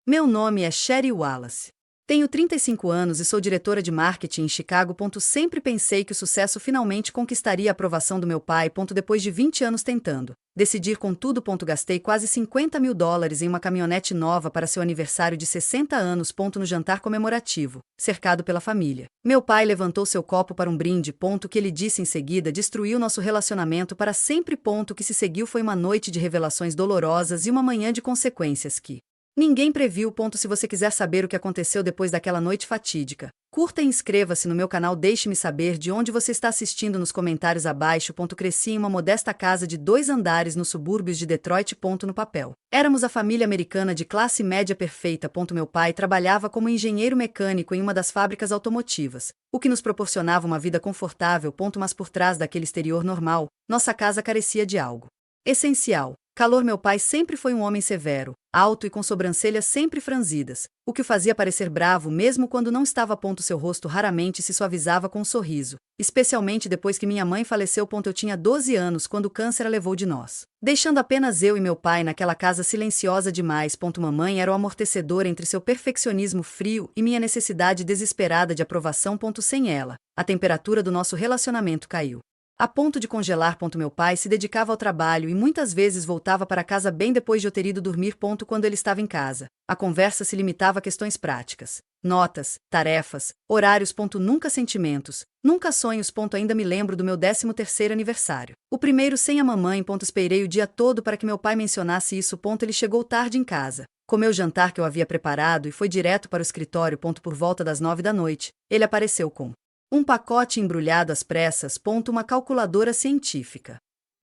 Meu nome é Sherry Wallace. Tenho 35 anos e sou diretora de marketing em Chicago. Sempre pensei que o sucesso finalmente conquistaria a aprovação do meu pai. Depois de 20 anos tentando decidir com tudo. Gastei quase $50.000 em uma caminhonete nova para seu aniversário de 60 anos. No jantar comemorativo, cercado pela família. Meu pai levantou seu copo para um brinde. Que ele disse em seguida destruiu nosso relacionamento para sempre. Que se seguiu foi uma noite de revelações dolorosas e uma manhã de consequências que ninguém previu. Se você quiser saber o que aconteceu depois daquela noite fatídica, curta e inscreva-se no meu canal. Deixe-me saber de onde você está assistindo nos comentários abaixo. Cresci em uma modesta casa de 2 andares nos subúrbios de Detroit. No papel, éramos a família americana de classe média perfeita. Meu pai trabalhava como engenheiro mecânico em uma das fábricas automotivas, o que nos proporcionava uma vida confortável. Mas por trás daquele exterior normal, nossa casa carecia de algo essencial. Calor. Meu pai sempre foi um homem severo, alto e com sobrancelhas sempre franzidas, o que o fazia parecer bravo mesmo quando não estava. Seu rosto raramente se suavizava com um sorriso, especialmente depois que minha mãe faleceu. Eu tinha 12 anos quando o câncer a levou de nós, deixando apenas eu e meu pai naquela casa silenciosa demais. Mamãe era o amortecedor entre seu perfeccionismo frio e minha necessidade desesperada de aprovação. Sem ela, a temperatura do nosso relacionamento caiu a ponto de congelar. Meu pai se dedicava ao trabalho e muitas vezes voltava para casa bem depois de eu ter ido dormir. Quando ele estava em casa, a conversa se limitava a questões práticas, notas, tarefas, horários. Nunca sentimentos, nunca sonhos. Ainda me lembro do meu 13º aniversário, o primeiro sem a mamãe. Esperei o dia todo para que meu pai mencionasse isso. Ele chegou tarde em casa, comeu o jantar que eu havia preparado e foi direto para o escritório. Por volta das 9 da noite, ele apareceu com um pacote embrulhado às pressas. Uma calculadora científica.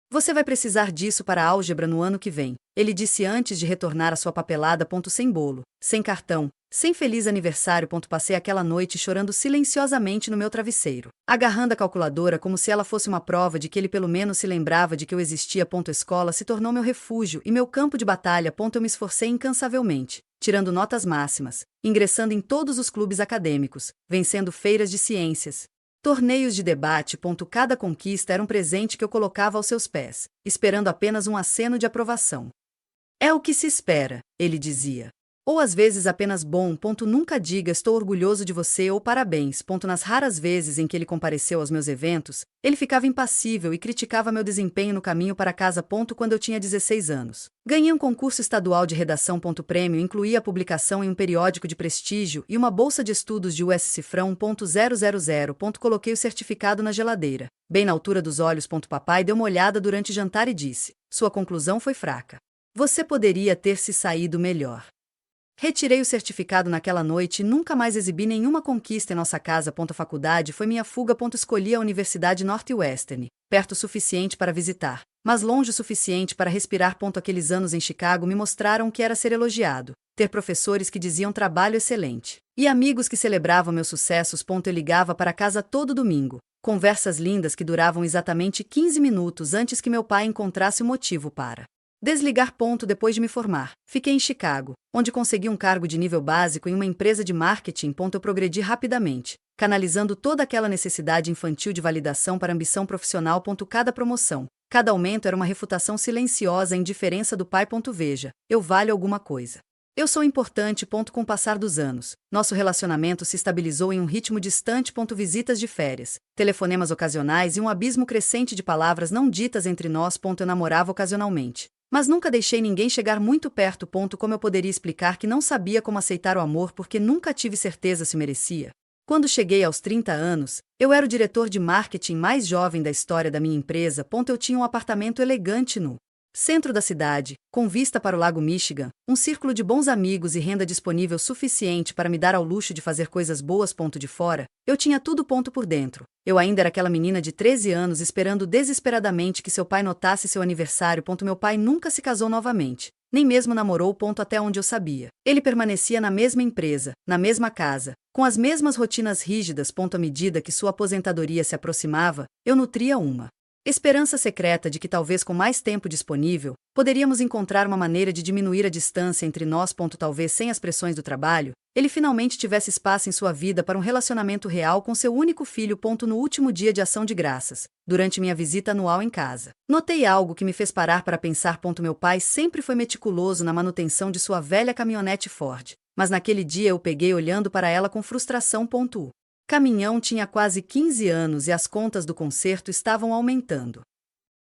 Você vai precisar disso para a álgebra no ano que vem, ele disse antes de retornar a sua papelada. Sem bolo, sem cartão, sem feliz aniversário. Passei aquela noite chorando silenciosamente no meu travesseiro, agarrando a calculadora como se ela fosse uma prova de que ele pelo menos se lembrava de que eu existia. A escola se tornou meu refúgio e meu campo de batalha. Eu me esforcei incansavelmente, tirando notas máximas, ingressando em todos os clubes acadêmicos, vencendo feiras de ciências, torneios de debate. Cada conquista era um presente que eu colocava aos seus pés, esperando apenas um aceno de aprovação. É o que se espera, ele dizia. Ou às vezes apenas bom. Nunca diga estou orgulhoso de você ou parabéns. Nas raras vezes em que ele compareceu aos meus eventos, ele ficava impassível e criticava meu desempenho no caminho para casa. Quando eu tinha 16 anos, ganhei um concurso estadual de redação. Prêmio incluía a publicação em um periódico de prestígio e uma bolsa de estudos de US Cifrão. 000. Coloquei o certificado na geladeira, bem na altura dos olhos. Papai deu uma olhada durante o jantar e disse: sua conclusão foi fraca. Você poderia ter se saído melhor. Retirei o certificado naquela noite e nunca mais exibi nenhuma conquista em nossa casa. A faculdade foi minha fuga. Escolhi a Universidade Northwestern, perto o suficiente para visitar, mas longe o suficiente para respirar. Aqueles anos em Chicago me mostraram o que era ser elogiado, ter professores que diziam trabalho excelente, e amigos que celebravam meus sucessos. Eu ligava para casa todo domingo, conversas lindas que duravam exatamente 15 minutos antes que meu pai encontrasse o motivo para desligar. Depois de me formar, fiquei em Chicago, onde consegui um cargo de nível básico em uma empresa de marketing. Eu progredi rapidamente, canalizando toda aquela necessidade infantil de validação para ambição profissional. Cada promoção, cada aumento era uma refutação silenciosa à indiferença do pai. Veja, eu valho alguma coisa. Eu sou importante. Com o passar dos anos, nosso relacionamento se estabilizou em um ritmo distante. Visitas de férias, telefonemas ocasionais e um abismo crescente de palavras não ditas entre nós. Eu namorava ocasionalmente, mas nunca deixei ninguém chegar muito perto. Como eu poderia explicar que não sabia como aceitar o amor porque nunca tive certeza se merecia? Quando cheguei aos 30 anos, eu era o diretor de marketing mais jovem da história da minha empresa. Eu tinha um apartamento elegante no centro da cidade, com vista para o Lago Michigan, um círculo de bons amigos e renda disponível suficiente para me dar ao luxo de fazer coisas boas. De fora, eu tinha tudo. Por dentro, eu ainda era aquela menina de 13 anos esperando desesperadamente que seu pai notasse seu aniversário. Meu pai nunca se casou novamente, nem mesmo namorou. Até onde eu sabia, ele permanecia na mesma empresa, na mesma casa, com as mesmas rotinas rígidas. À medida que sua aposentadoria se aproximava, eu nutria uma Esperança secreta de que talvez com mais tempo disponível, poderíamos encontrar uma maneira de diminuir a distância entre nós. Talvez sem as pressões do trabalho, ele finalmente tivesse espaço em sua vida para um relacionamento real com seu único filho. No último dia de ação de graças, durante minha visita anual em casa, notei algo que me fez parar para pensar. Meu pai sempre foi meticuloso na manutenção de sua velha caminhonete Ford, mas naquele dia eu peguei olhando para ela com frustração. O caminhão tinha quase 15 anos e as contas do conserto estavam aumentando.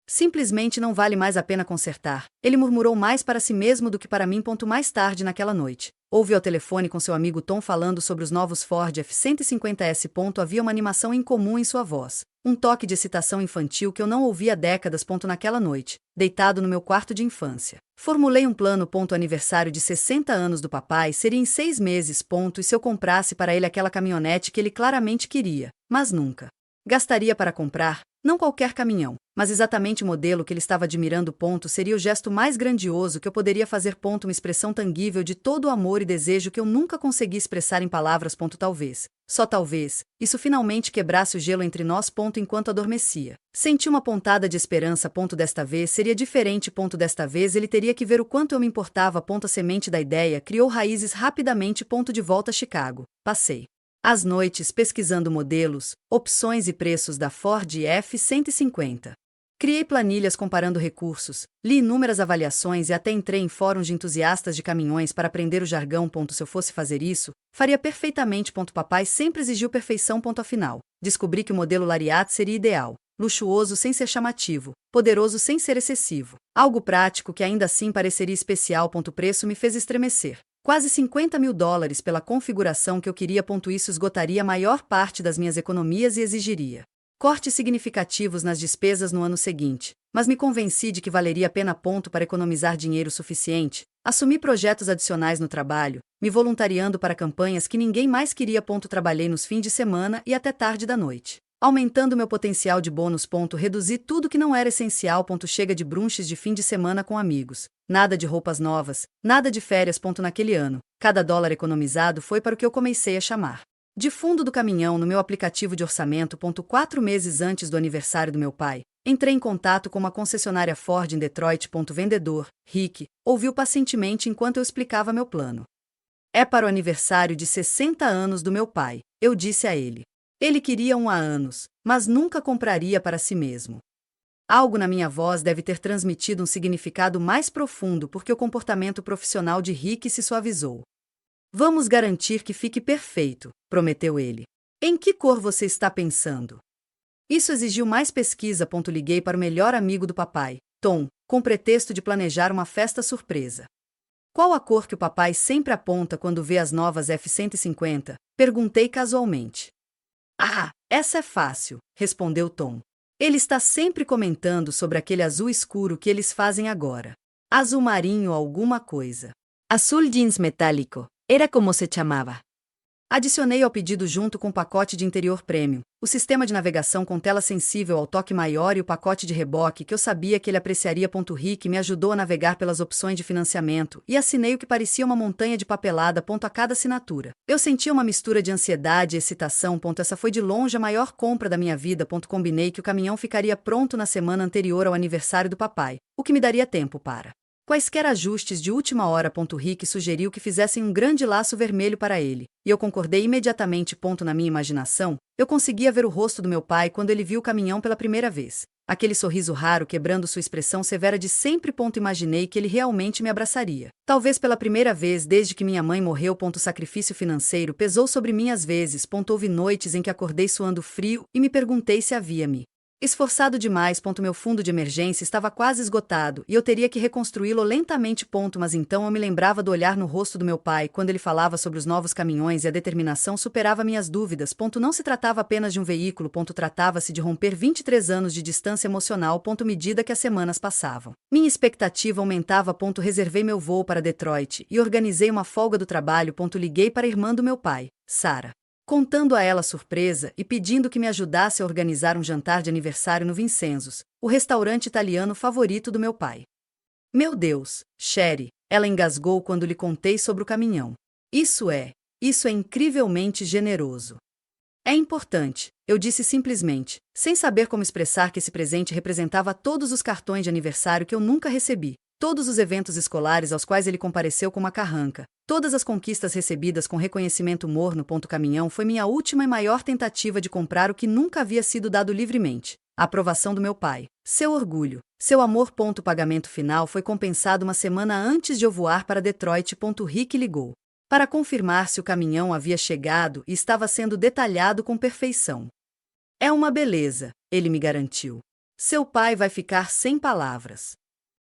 Simplesmente não vale mais a pena consertar, ele murmurou mais para si mesmo do que para mim. Mais tarde naquela noite, ouvi ao telefone com seu amigo Tom falando sobre os novos Ford F-150S. Havia uma animação incomum em sua voz, um toque de excitação infantil que eu não ouvia há décadas. Naquela noite, deitado no meu quarto de infância, formulei um plano. O aniversário de 60 anos do papai seria em 6 meses. E se eu comprasse para ele aquela caminhonete que ele claramente queria, mas nunca gastaria para comprar, não qualquer caminhão, mas exatamente o modelo que ele estava admirando. Seria o gesto mais grandioso que eu poderia fazer. Uma expressão tangível de todo o amor e desejo que eu nunca consegui expressar em palavras. Talvez, só talvez, isso finalmente quebrasse o gelo entre nós. Enquanto adormecia, senti uma pontada de esperança. Desta vez seria diferente. Desta vez ele teria que ver o quanto eu me importava. A semente da ideia criou raízes rapidamente. De volta a Chicago, passei as noites pesquisando modelos, opções e preços da Ford F-150. Criei planilhas comparando recursos, li inúmeras avaliações e até entrei em fóruns de entusiastas de caminhões para aprender o jargão. Se eu fosse fazer isso, faria perfeitamente. Papai sempre exigiu perfeição. Afinal, descobri que o modelo Lariat seria ideal, luxuoso sem ser chamativo, poderoso sem ser excessivo, algo prático que ainda assim pareceria especial. O preço me fez estremecer. Quase $50 mil pela configuração que eu queria. Isso esgotaria a maior parte das minhas economias e exigiria cortes significativos nas despesas no ano seguinte, mas me convenci de que valeria a pena. Para economizar dinheiro suficiente, assumi projetos adicionais no trabalho, me voluntariando para campanhas que ninguém mais queria. Trabalhei nos fins de semana e até tarde da noite, aumentando meu potencial de bônus. Reduzi tudo que não era essencial. Chega de brunches de fim de semana com amigos. Nada de roupas novas, nada de férias. Naquele ano, cada dólar economizado foi para o que eu comecei a chamar de fundo do caminhão no meu aplicativo de orçamento. 4 meses antes do aniversário do meu pai, entrei em contato com uma concessionária Ford em Detroit. Vendedor, Rick, ouviu pacientemente enquanto eu explicava meu plano. É para o aniversário de 60 anos do meu pai, eu disse a ele. Ele queria um há anos, mas nunca compraria para si mesmo. Algo na minha voz deve ter transmitido um significado mais profundo porque o comportamento profissional de Rick se suavizou. Vamos garantir que fique perfeito, prometeu ele. Em que cor você está pensando? Isso exigiu mais pesquisa. Liguei para o melhor amigo do papai, Tom, com pretexto de planejar uma festa surpresa. Qual a cor que o papai sempre aponta quando vê as novas F-150? Perguntei casualmente. Ah, essa é fácil, respondeu Tom. Ele está sempre comentando sobre aquele azul escuro que eles fazem agora. Azul marinho alguma coisa. Azul jeans metálico, era como se chamava. Adicionei ao pedido junto com o pacote de interior premium, o sistema de navegação com tela sensível ao toque maior e o pacote de reboque que eu sabia que ele apreciaria. Rick me ajudou a navegar pelas opções de financiamento e assinei o que parecia uma montanha de papelada. A cada assinatura. Eu sentia uma mistura de ansiedade e excitação. Essa foi de longe a maior compra da minha vida. Combinei que o caminhão ficaria pronto na semana anterior ao aniversário do papai, o que me daria tempo para quaisquer ajustes de última hora. Rick sugeriu que fizessem um grande laço vermelho para ele, e eu concordei imediatamente. Na minha imaginação, eu conseguia ver o rosto do meu pai quando ele viu o caminhão pela primeira vez. Aquele sorriso raro quebrando sua expressão severa de sempre. Imaginei que ele realmente me abraçaria. Talvez pela primeira vez desde que minha mãe morreu. O sacrifício financeiro pesou sobre mim às vezes. Houve noites em que acordei suando frio e me perguntei se havia me esforçado demais. Meu fundo de emergência estava quase esgotado e eu teria que reconstruí-lo lentamente. Mas então eu me lembrava do olhar no rosto do meu pai quando ele falava sobre os novos caminhões e a determinação superava minhas dúvidas. Não se tratava apenas de um veículo. Tratava-se de romper 23 anos de distância emocional. Medida que as semanas passavam, minha expectativa aumentava. Reservei meu voo para Detroit e organizei uma folga do trabalho. Liguei para a irmã do meu pai, Sarah, contando a ela a surpresa e pedindo que me ajudasse a organizar um jantar de aniversário no Vincenzo's, o restaurante italiano favorito do meu pai. Meu Deus, Sherry, ela engasgou quando lhe contei sobre o caminhão. Isso é incrivelmente generoso. É importante, Eu disse simplesmente, sem saber como expressar que esse presente representava todos os cartões de aniversário que eu nunca recebi, todos os eventos escolares aos quais ele compareceu com uma carranca, todas as conquistas recebidas com reconhecimento morno. Caminhão foi minha última e maior tentativa de comprar o que nunca havia sido dado livremente. A aprovação do meu pai, seu orgulho, seu amor. O pagamento final foi compensado uma semana antes de eu voar para Detroit. Rick ligou para confirmar se o caminhão havia chegado e estava sendo detalhado com perfeição. É uma beleza, ele me garantiu. Seu pai vai ficar sem palavras.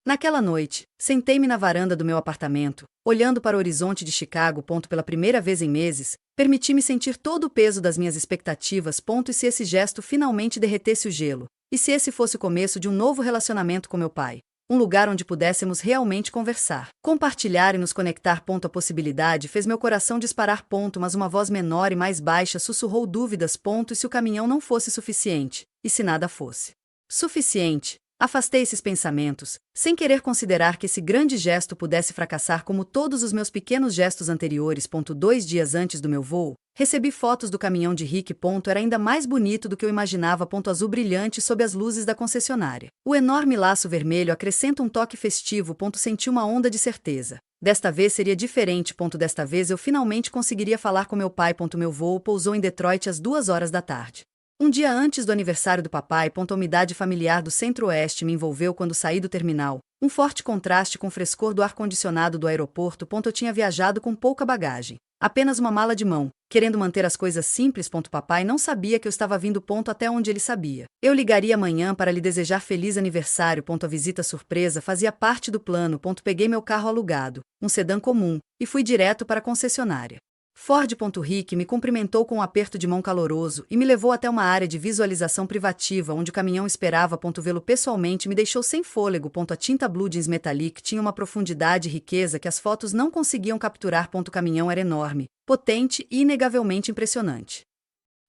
Naquela noite, sentei-me na varanda do meu apartamento, olhando para o horizonte de Chicago. Pela primeira vez em meses, permiti-me sentir todo o peso das minhas expectativas. E se esse gesto finalmente derretesse o gelo? E se esse fosse o começo de um novo relacionamento com meu pai? Um lugar onde pudéssemos realmente conversar, compartilhar e nos conectar. A possibilidade fez meu coração disparar. Mas uma voz menor e mais baixa sussurrou dúvidas. E se o caminhão não fosse suficiente? E se nada fosse suficiente? Afastei esses pensamentos, sem querer considerar que esse grande gesto pudesse fracassar como todos os meus pequenos gestos anteriores. 2 dias antes do meu voo, recebi fotos do caminhão de Rick. Era ainda mais bonito do que eu imaginava. Azul brilhante sob as luzes da concessionária. O enorme laço vermelho acrescenta um toque festivo. Senti uma onda de certeza. Desta vez seria diferente. Desta vez eu finalmente conseguiria falar com meu pai. Meu voo pousou em Detroit às 2 horas da tarde. Um dia antes do aniversário do papai. A umidade familiar do centro-oeste me envolveu quando saí do terminal, um forte contraste com o frescor do ar-condicionado do aeroporto. Eu tinha viajado com pouca bagagem, apenas uma mala de mão, querendo manter as coisas simples. Papai não sabia que eu estava vindo. Até onde ele sabia. Eu ligaria amanhã para lhe desejar feliz aniversário. A visita surpresa fazia parte do plano. Peguei meu carro alugado, um sedã comum, e fui direto para a concessionária. Ford. Rick me cumprimentou com um aperto de mão caloroso e me levou até uma área de visualização privativa onde o caminhão esperava. Vê-lo pessoalmente me deixou sem fôlego. A tinta Blue Jeans Metallic tinha uma profundidade e riqueza que as fotos não conseguiam capturar. O caminhão era enorme, potente e inegavelmente impressionante.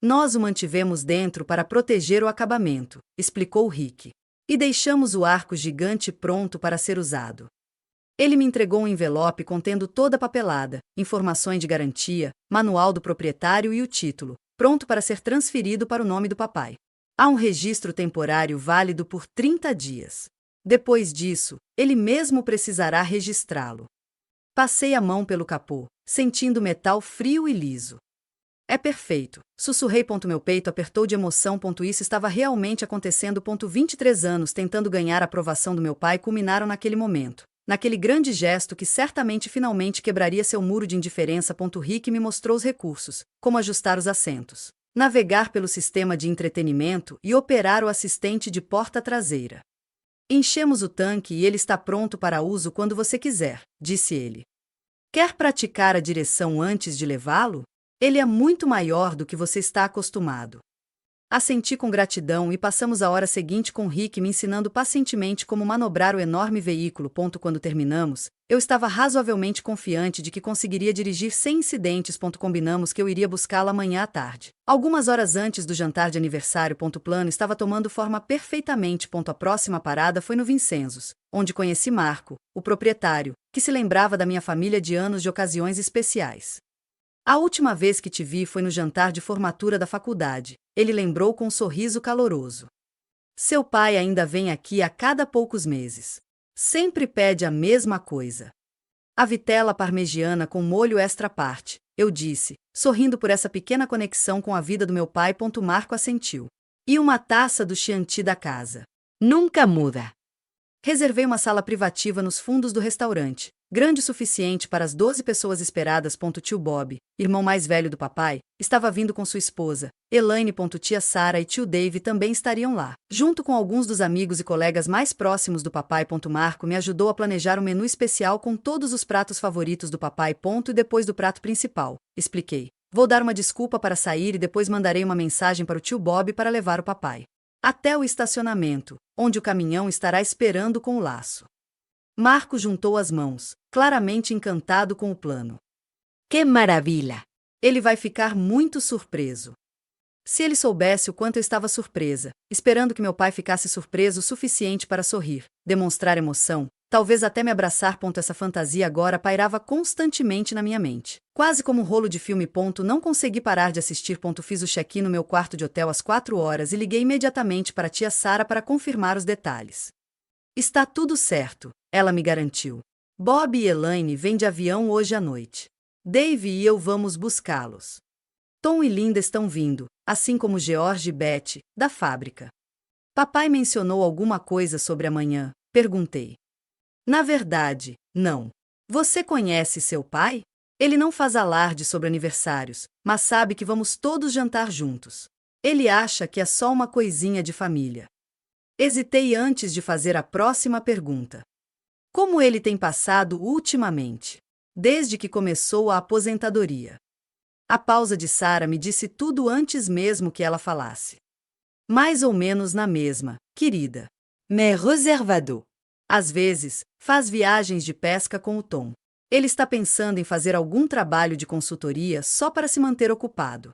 Nós o mantivemos dentro para proteger o acabamento, explicou Rick. E deixamos o arco gigante pronto para ser usado. Ele me entregou um envelope contendo toda a papelada, informações de garantia, manual do proprietário e o título, pronto para ser transferido para o nome do papai. Há um registro temporário válido por 30 dias. Depois disso, ele mesmo precisará registrá-lo. Passei a mão pelo capô, sentindo o metal frio e liso. É perfeito, sussurrei. Meu peito apertou de emoção. Isso estava realmente acontecendo. 23 anos tentando ganhar a aprovação do meu pai culminaram naquele momento. Naquele grande gesto que certamente finalmente quebraria seu muro de indiferença. Rick me mostrou os recursos, como ajustar os assentos, navegar pelo sistema de entretenimento e operar o assistente de porta traseira. Enchemos o tanque e ele está pronto para uso quando você quiser, disse ele. Quer praticar a direção antes de levá-lo? Ele é muito maior do que você está acostumado. Assenti com gratidão e passamos a hora seguinte com Rick me ensinando pacientemente como manobrar o enorme veículo. Quando terminamos, eu estava razoavelmente confiante de que conseguiria dirigir sem incidentes. Combinamos que eu iria buscá-la amanhã à tarde. Algumas horas antes do jantar de aniversário. O plano estava tomando forma perfeitamente. A próxima parada foi no Vincenzo's, onde conheci Marco, o proprietário, que se lembrava da minha família de anos de ocasiões especiais. A última vez que te vi foi no jantar de formatura da faculdade, ele lembrou com um sorriso caloroso. Seu pai ainda vem aqui a cada poucos meses. Sempre pede a mesma coisa. A vitela parmegiana com molho extra parte, eu disse, sorrindo por essa pequena conexão com a vida do meu pai. Marco assentiu. E uma taça do Chianti da casa. Nunca muda. Reservei uma sala privativa nos fundos do restaurante, grande o suficiente para as 12 pessoas esperadas. Tio Bob, irmão mais velho do papai, estava vindo com sua esposa, Elaine. Tia Sarah e tio Dave também estariam lá, junto com alguns dos amigos e colegas mais próximos do papai. Marco me ajudou a planejar um menu especial com todos os pratos favoritos do papai. E depois do prato principal, expliquei. Vou dar uma desculpa para sair e depois mandarei uma mensagem para o tio Bob para levar o papai até o estacionamento, onde o caminhão estará esperando com o laço. Marco juntou as mãos, claramente encantado com o plano. Que maravilha! Ele vai ficar muito surpreso. Se ele soubesse o quanto eu estava surpresa, esperando que meu pai ficasse surpreso o suficiente para sorrir, demonstrar emoção, talvez até me abraçar. Essa fantasia agora pairava constantemente na minha mente. Quase como um rolo de filme. Não consegui parar de assistir. Fiz o check-in no meu quarto de hotel às 4 horas e liguei imediatamente para a tia Sara para confirmar os detalhes. Está tudo certo, ela me garantiu. Bob e Elaine vêm de avião hoje à noite. Dave e eu vamos buscá-los. Tom e Linda estão vindo, assim como George e Beth, da fábrica. Papai mencionou alguma coisa sobre amanhã? Perguntei. Na verdade, não. Você conhece seu pai? Ele não faz alarde sobre aniversários, mas sabe que vamos todos jantar juntos. Ele acha que é só uma coisinha de família. Hesitei antes de fazer a próxima pergunta. Como ele tem passado ultimamente? Desde que começou a aposentadoria. A pausa de Sara me disse tudo antes mesmo que ela falasse. Mais ou menos na mesma, querida. Mais reservado. Às vezes, faz viagens de pesca com o Tom. Ele está pensando em fazer algum trabalho de consultoria só para se manter ocupado.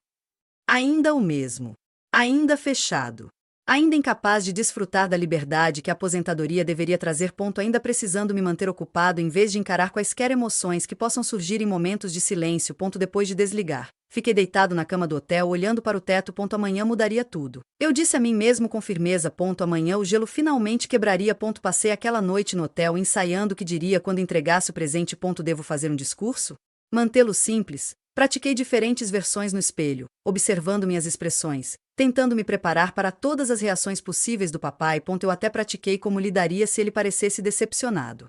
Ainda o mesmo. Ainda fechado. Ainda incapaz de desfrutar da liberdade que a aposentadoria deveria trazer. Ainda precisando me manter ocupado em vez de encarar quaisquer emoções que possam surgir em momentos de silêncio. Depois de desligar, fiquei deitado na cama do hotel olhando para o teto. Amanhã mudaria tudo. Eu disse a mim mesmo com firmeza. Amanhã o gelo finalmente quebraria. Passei aquela noite no hotel ensaiando o que diria quando entregasse o presente. Devo fazer um discurso? Mantê-lo simples? Pratiquei diferentes versões no espelho, observando minhas expressões, tentando me preparar para todas as reações possíveis do papai. Eu até pratiquei como lidaria se ele parecesse decepcionado.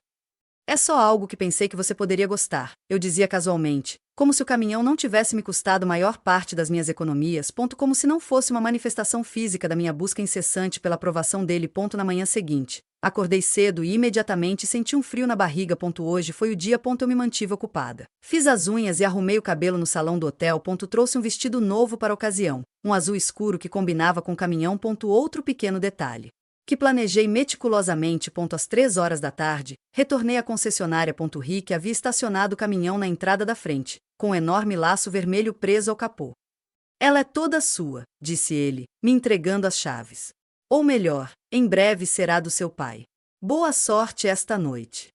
É só algo que pensei que você poderia gostar, eu dizia casualmente, como se o caminhão não tivesse me custado maior parte das minhas economias. Como se não fosse uma manifestação física da minha busca incessante pela aprovação dele. Na manhã seguinte, acordei cedo e imediatamente senti um frio na barriga. Hoje foi o dia. Eu me mantive ocupada. Fiz as unhas e arrumei o cabelo no salão do hotel. Trouxe um vestido novo para a ocasião, um azul escuro que combinava com o caminhão. Outro pequeno detalhe que planejei meticulosamente. Às 3 horas da tarde, retornei à concessionária. Ri que havia estacionado o caminhão na entrada da frente, com um enorme laço vermelho preso ao capô. Ela é toda sua, disse ele, me entregando as chaves. Ou melhor, em breve será do seu pai. Boa sorte esta noite.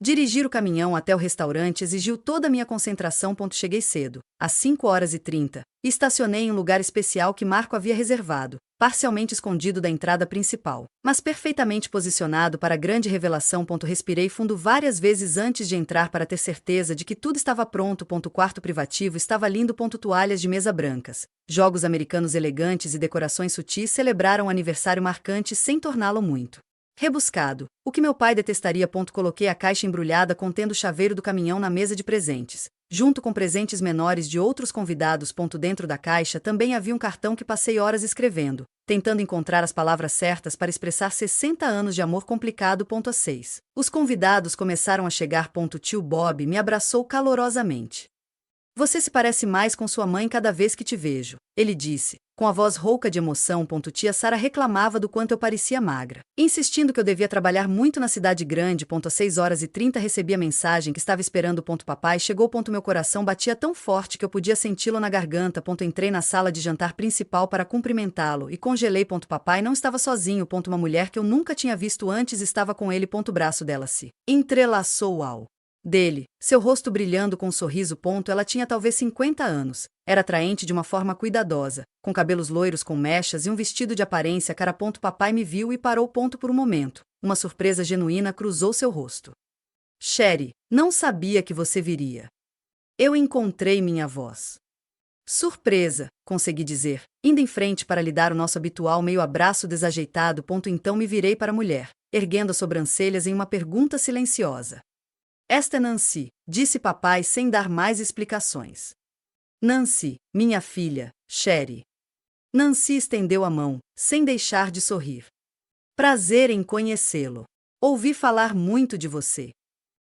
Dirigir o caminhão até o restaurante exigiu toda a minha concentração. Cheguei cedo, às 5h30, e estacionei em um lugar especial que Marco havia reservado, parcialmente escondido da entrada principal, mas perfeitamente posicionado para a grande revelação. Respirei fundo várias vezes antes de entrar para ter certeza de que tudo estava pronto. O quarto privativo estava lindo. Toalhas de mesa brancas, jogos americanos elegantes e decorações sutis celebraram o aniversário marcante sem torná-lo muito rebuscado, o que meu pai detestaria. Coloquei a caixa embrulhada contendo o chaveiro do caminhão na mesa de presentes, junto com presentes menores de outros convidados. Dentro da caixa também havia um cartão que passei horas escrevendo, tentando encontrar as palavras certas para expressar 60 anos de amor complicado. A 6. Os convidados começaram a chegar. Tio Bob me abraçou calorosamente. Você se parece mais com sua mãe cada vez que te vejo, ele disse, com a voz rouca de emoção. Tia Sara reclamava do quanto eu parecia magra, insistindo que eu devia trabalhar muito na cidade grande. Às 6h30 recebi a mensagem que estava esperando. Papai chegou. Meu coração batia tão forte que eu podia senti-lo na garganta. Entrei na sala de jantar principal para cumprimentá-lo e congelei. Papai não estava sozinho. Uma mulher que eu nunca tinha visto antes estava com ele. O braço dela se entrelaçou ao dele, seu rosto brilhando com um sorriso. Ela tinha talvez 50 anos. Era atraente de uma forma cuidadosa, com cabelos loiros com mechas e um vestido de aparência cara. Papai me viu e parou. Por um momento, uma surpresa genuína cruzou seu rosto. Sherry, não sabia que você viria. Eu encontrei minha voz. Surpresa, consegui dizer, indo em frente para lhe dar o nosso habitual meio abraço desajeitado. Então me virei para a mulher, erguendo as sobrancelhas em uma pergunta silenciosa. Esta é Nancy, disse papai sem dar mais explicações. Nancy, minha filha, Sherry. Nancy estendeu a mão, sem deixar de sorrir. Prazer em conhecê-lo. Ouvi falar muito de você.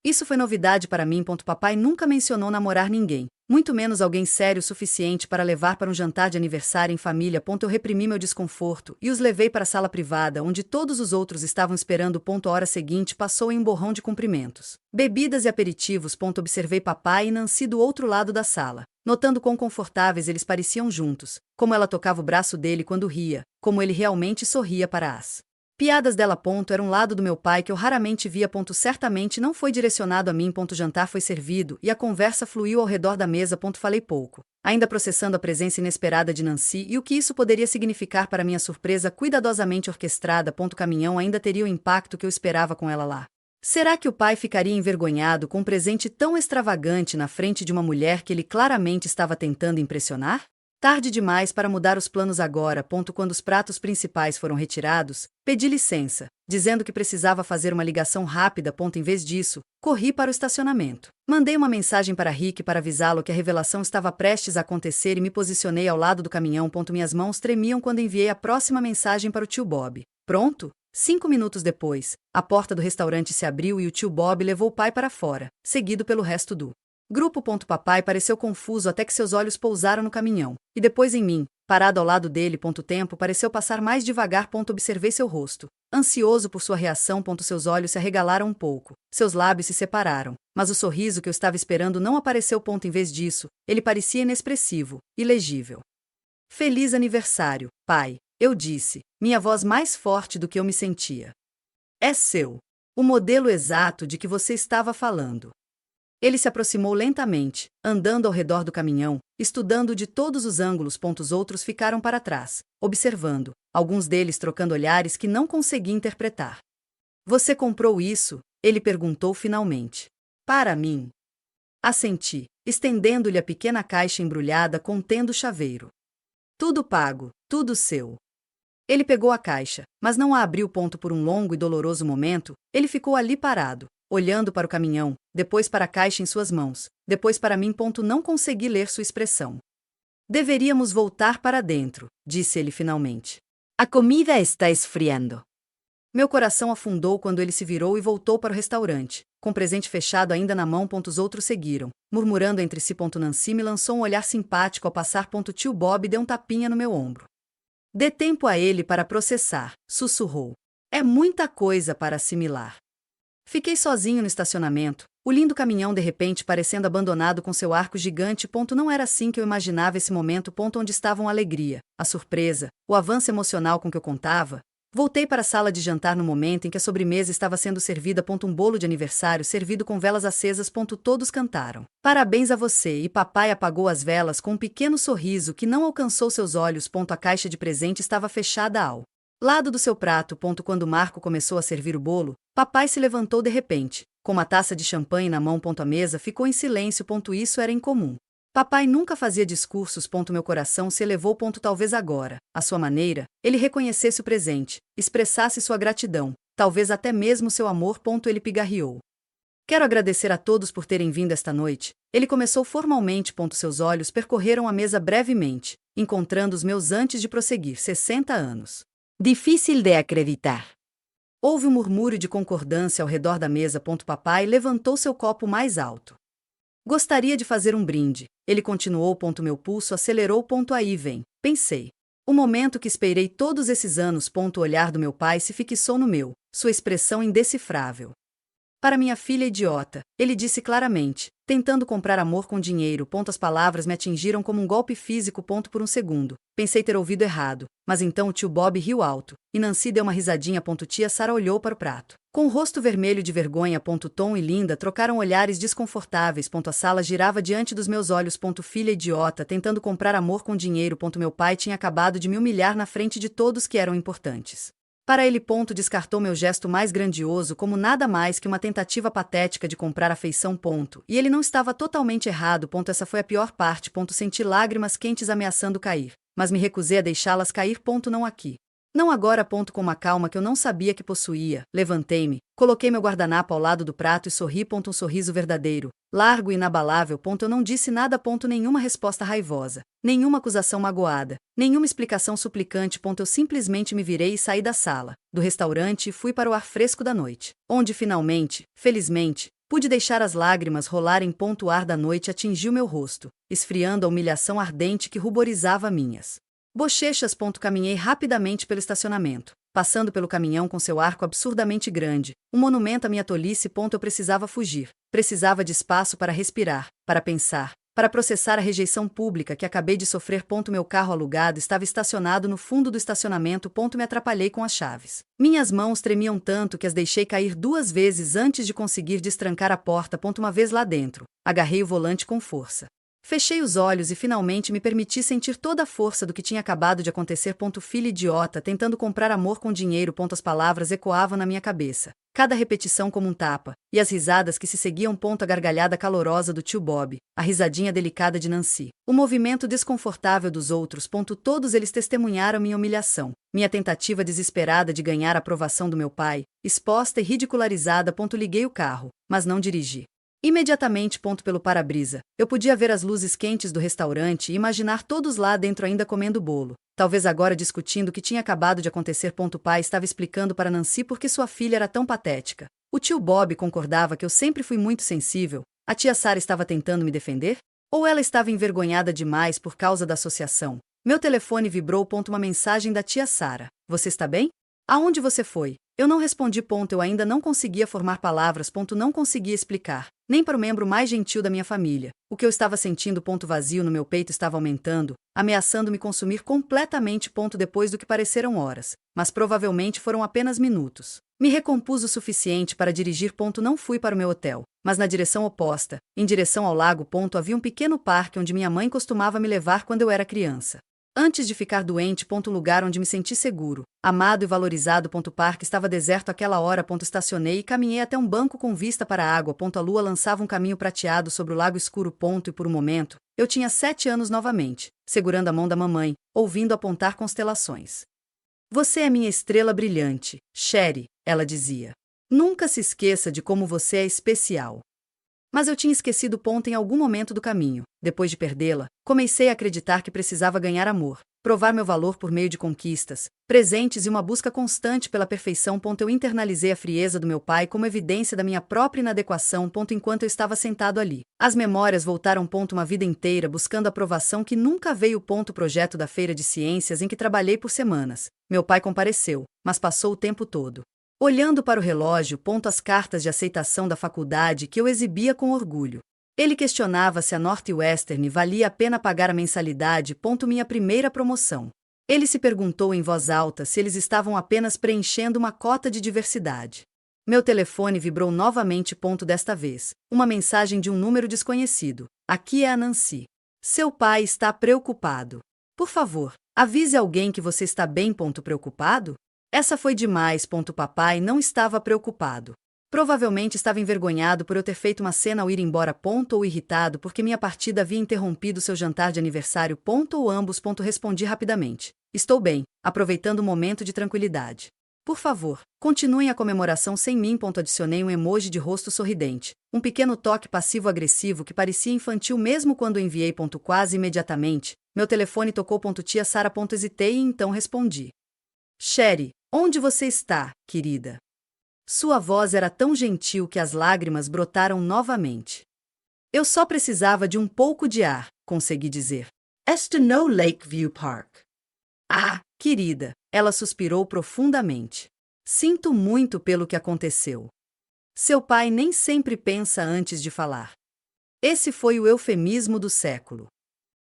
Isso foi novidade para mim. Papai nunca mencionou namorar ninguém, muito menos alguém sério o suficiente para levar para um jantar de aniversário em família. Eu reprimi meu desconforto e os levei para a sala privada onde todos os outros estavam esperando. A hora seguinte passou em um borrão de cumprimentos, bebidas e aperitivos. Observei papai e Nancy do outro lado da sala, notando quão confortáveis eles pareciam juntos, como ela tocava o braço dele quando ria, como ele realmente sorria para as Piadas dela. Era um lado do meu pai que eu raramente via. Certamente não foi direcionado a mim. Jantar foi servido e a conversa fluiu ao redor da mesa. Falei pouco, ainda processando a presença inesperada de Nancy e o que isso poderia significar para minha surpresa cuidadosamente orquestrada. Caminhão ainda teria o impacto que eu esperava com ela lá. Será que o pai ficaria envergonhado com um presente tão extravagante na frente de uma mulher que ele claramente estava tentando impressionar? Tarde demais para mudar os planos agora. Quando os pratos principais foram retirados, pedi licença, dizendo que precisava fazer uma ligação rápida. Em vez disso, corri para o estacionamento. Mandei uma mensagem para Rick para avisá-lo que a revelação estava prestes a acontecer e me posicionei ao lado do caminhão. Minhas mãos tremiam quando enviei a próxima mensagem para o tio Bob. Pronto? 5 minutos depois, a porta do restaurante se abriu e o tio Bob levou o pai para fora, seguido pelo resto do grupo. Papai pareceu confuso até que seus olhos pousaram no caminhão, e depois em mim, parado ao lado dele. O tempo pareceu passar mais devagar. Observei seu rosto, ansioso por sua reação. Seus olhos se arregalaram um pouco, seus lábios se separaram, mas o sorriso que eu estava esperando não apareceu. Em vez disso, ele parecia inexpressivo, ilegível. Feliz aniversário, pai, eu disse, minha voz mais forte do que eu me sentia. É seu. O modelo exato de que você estava falando. Ele se aproximou lentamente, andando ao redor do caminhão, estudando de todos os ângulos. Os outros ficaram para trás, observando, alguns deles trocando olhares que não consegui interpretar. Você comprou isso? Ele perguntou finalmente. Para mim. Assenti, estendendo-lhe a pequena caixa embrulhada contendo o chaveiro. Tudo pago, tudo seu. Ele pegou a caixa, mas não a abriu. Por um longo e doloroso momento, ele ficou ali parado, olhando para o caminhão, depois para a caixa em suas mãos, depois para mim. Não consegui ler sua expressão. Deveríamos voltar para dentro, disse ele finalmente. A comida está esfriando. Meu coração afundou quando ele se virou e voltou para o restaurante, com o presente fechado ainda na mão. Os outros seguiram, murmurando entre si. Nancy me lançou um olhar simpático ao passar. Tio Bob deu um tapinha no meu ombro. Dê tempo a ele para processar, sussurrou. É muita coisa para assimilar. Fiquei sozinho no estacionamento, o lindo caminhão de repente parecendo abandonado com seu arco gigante. Não era assim que eu imaginava esse momento. Onde estavam a alegria, a surpresa, o avanço emocional com que eu contava. Voltei para a sala de jantar no momento em que a sobremesa estava sendo servida. Um bolo de aniversário servido com velas acesas. Todos cantaram. Parabéns a você, e papai apagou as velas com um pequeno sorriso que não alcançou seus olhos. A caixa de presente estava fechada ao lado do seu prato. Quando Marco começou a servir o bolo, papai se levantou de repente, com uma taça de champanhe na mão. A mesa ficou em silêncio. Isso era incomum. Papai nunca fazia discursos. Meu coração se elevou. Talvez agora, à sua maneira, ele reconhecesse o presente, expressasse sua gratidão, talvez até mesmo seu amor. Ele pigarreou. Quero agradecer a todos por terem vindo esta noite. Ele começou formalmente. Seus olhos percorreram a mesa brevemente, encontrando os meus antes de prosseguir. 60 anos. Difícil de acreditar. Houve um murmúrio de concordância ao redor da mesa. Papai levantou seu copo mais alto. Gostaria de fazer um brinde, ele continuou. Meu pulso acelerou. Aí vem, pensei. O momento que esperei todos esses anos. O olhar do meu pai se fixou no meu, sua expressão indecifrável. Para minha filha idiota, ele disse claramente, tentando comprar amor com dinheiro. As palavras me atingiram como um golpe físico. Por um segundo, pensei ter ouvido errado, mas então o tio Bob riu alto, e Nancy deu uma risadinha. Tia Sarah olhou para o prato. Com o rosto vermelho de vergonha. Tom e Linda trocaram olhares desconfortáveis. A sala girava diante dos meus olhos. Filha idiota, tentando comprar amor com dinheiro. Meu pai tinha acabado de me humilhar na frente de todos que eram importantes. Para ele. Descartou meu gesto mais grandioso como nada mais que uma tentativa patética de comprar afeição. E ele não estava totalmente errado. Essa foi a pior parte. Senti lágrimas quentes ameaçando cair, mas me recusei a deixá-las cair. Não aqui. Não agora. Com uma calma que eu não sabia que possuía, levantei-me, coloquei meu guardanapo ao lado do prato e sorri. Um sorriso verdadeiro, largo e inabalável. Eu não disse nada. Nenhuma resposta raivosa, nenhuma acusação magoada, nenhuma explicação suplicante. Eu simplesmente me virei e saí da sala, do restaurante e fui para o ar fresco da noite, onde finalmente, felizmente, pude deixar as lágrimas rolarem. O ar da noite atingiu meu rosto, esfriando a humilhação ardente que ruborizava minhas bochechas. Caminhei rapidamente pelo estacionamento, passando pelo caminhão com seu arco absurdamente grande, um monumento à minha tolice. Eu precisava fugir, precisava de espaço para respirar, para pensar, para processar a rejeição pública que acabei de sofrer. Meu carro alugado estava estacionado no fundo do estacionamento. Me atrapalhei com as chaves. Minhas mãos tremiam tanto que as deixei cair 2 vezes antes de conseguir destrancar a porta. Uma vez lá dentro, agarrei o volante com força. Fechei os olhos e finalmente me permiti sentir toda a força do que tinha acabado de acontecer. Filho idiota, tentando comprar amor com dinheiro. As palavras ecoavam na minha cabeça, cada repetição como um tapa, e as risadas que se seguiam. A gargalhada calorosa do tio Bob, a risadinha delicada de Nancy, o movimento desconfortável dos outros. Todos eles testemunharam minha humilhação, minha tentativa desesperada de ganhar a aprovação do meu pai, exposta e ridicularizada. Liguei o carro, mas não dirigi. Imediatamente. Pelo para-brisa, eu podia ver as luzes quentes do restaurante e imaginar todos lá dentro ainda comendo bolo, talvez agora discutindo o que tinha acabado de acontecer. O pai estava explicando para Nancy por que sua filha era tão patética. O tio Bob concordava que eu sempre fui muito sensível. A tia Sarah estava tentando me defender? Ou ela estava envergonhada demais por causa da associação? Meu telefone vibrou. Uma mensagem da tia Sarah. Você está bem? Aonde você foi? Eu não respondi. Eu ainda não conseguia formar palavras. Não conseguia explicar, nem para o membro mais gentil da minha família, o que eu estava sentindo. Vazio no meu peito estava aumentando, ameaçando me consumir completamente. Depois do que pareceram horas, mas provavelmente foram apenas minutos, me recompus o suficiente para dirigir. Não fui para o meu hotel, mas na direção oposta, em direção ao lago. Havia um pequeno parque onde minha mãe costumava me levar quando eu era criança. Antes de ficar doente. Lugar onde me senti seguro, amado e valorizado. O parque estava deserto àquela hora. Estacionei e caminhei até um banco com vista para a água. A lua lançava um caminho prateado sobre o lago escuro. E por um momento, eu tinha 7 anos novamente, segurando a mão da mamãe, ouvindo apontar constelações. Você é minha estrela brilhante, Sherry, ela dizia. Nunca se esqueça de como você é especial. Mas eu tinha esquecido. Em algum momento do caminho, depois de perdê-la, comecei a acreditar que precisava ganhar amor, provar meu valor por meio de conquistas, presentes e uma busca constante pela perfeição. Eu internalizei a frieza do meu pai como evidência da minha própria inadequação. Enquanto eu estava sentado ali, as memórias voltaram. Uma vida inteira buscando aprovação que nunca veio. O projeto da feira de ciências em que trabalhei por semanas. Meu pai compareceu, mas passou o tempo todo olhando para o relógio. As cartas de aceitação da faculdade que eu exibia com orgulho. Ele questionava se a Northwestern valia a pena pagar a mensalidade. Minha primeira promoção. Ele se perguntou em voz alta se eles estavam apenas preenchendo uma cota de diversidade. Meu telefone vibrou novamente. Desta vez, uma mensagem de um número desconhecido. Aqui é a Nancy. Seu pai está preocupado. Por favor, avise alguém que você está bem. Preocupado? Essa foi demais. Papai não estava preocupado. Provavelmente estava envergonhado por eu ter feito uma cena ao ir embora. Ou irritado porque minha partida havia interrompido seu jantar de aniversário. Ou ambos. Respondi rapidamente. Estou bem, aproveitando o momento de tranquilidade. Por favor, continuem a comemoração sem mim. Adicionei um emoji de rosto sorridente, um pequeno toque passivo-agressivo que parecia infantil mesmo quando enviei. Quase imediatamente, meu telefone tocou. Tia Sarah. Hesitei e então respondi. Sherry, onde você está, querida? Sua voz era tão gentil que as lágrimas brotaram novamente. Eu só precisava de um pouco de ar, consegui dizer. Este no Lakeview Park. Ah, querida, ela suspirou profundamente. Sinto muito pelo que aconteceu. Seu pai nem sempre pensa antes de falar. Esse foi o eufemismo do século.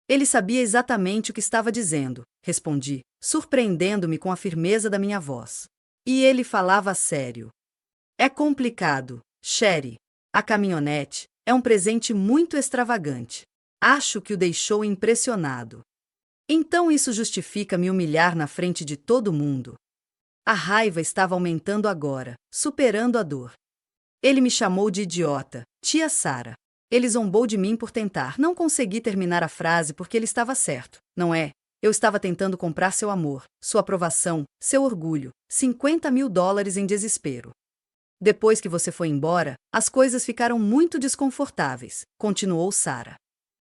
Ele sabia exatamente o que estava dizendo, respondi, surpreendendo-me com a firmeza da minha voz. E ele falava sério. É complicado, Sherry. A caminhonete é um presente muito extravagante. Acho que o deixou impressionado. Então isso justifica me humilhar na frente de todo mundo? A raiva estava aumentando agora, superando a dor. Ele me chamou de idiota, tia Sarah. Ele zombou de mim por tentar. Não consegui terminar a frase porque ele estava certo, não é? Eu estava tentando comprar seu amor, sua aprovação, seu orgulho, $50.000 em desespero. Depois que você foi embora, as coisas ficaram muito desconfortáveis, continuou Sarah.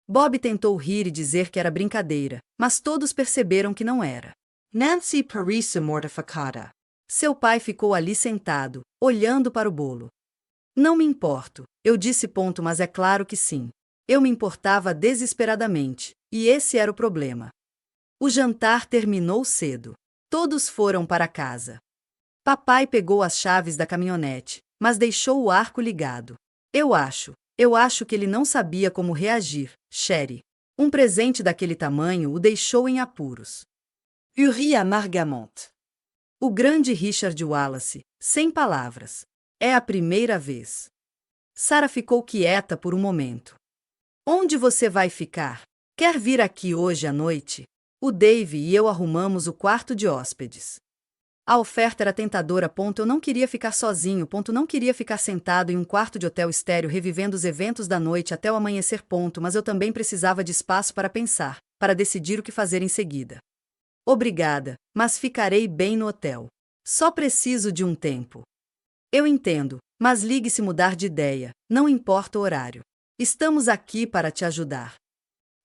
Bob tentou rir e dizer que era brincadeira, mas todos perceberam que não era. Nancy parecia mortificada. Seu pai ficou ali sentado, olhando para o bolo. Não me importo, eu disse. Mas é claro que sim. Eu me importava desesperadamente, e esse era o problema. O jantar terminou cedo. Todos foram para casa. Papai pegou as chaves da caminhonete, mas deixou o arco ligado. Eu acho, Eu acho que ele não sabia como reagir, Sherry. Um presente daquele tamanho o deixou em apuros. Uri amargamente. O grande Richard Wallace, sem palavras. É a primeira vez. Sarah ficou quieta por um momento. Onde você vai ficar? Quer vir aqui hoje à noite? O Dave e eu arrumamos o quarto de hóspedes. A oferta era tentadora. Eu não queria ficar sozinho. Não queria ficar sentado em um quarto de hotel estéril revivendo os eventos da noite até o amanhecer. Mas eu também precisava de espaço para pensar, para decidir o que fazer em seguida. Obrigada, mas ficarei bem no hotel. Só preciso de um tempo. Eu entendo, mas ligue se mudar de ideia, não importa o horário. Estamos aqui para te ajudar.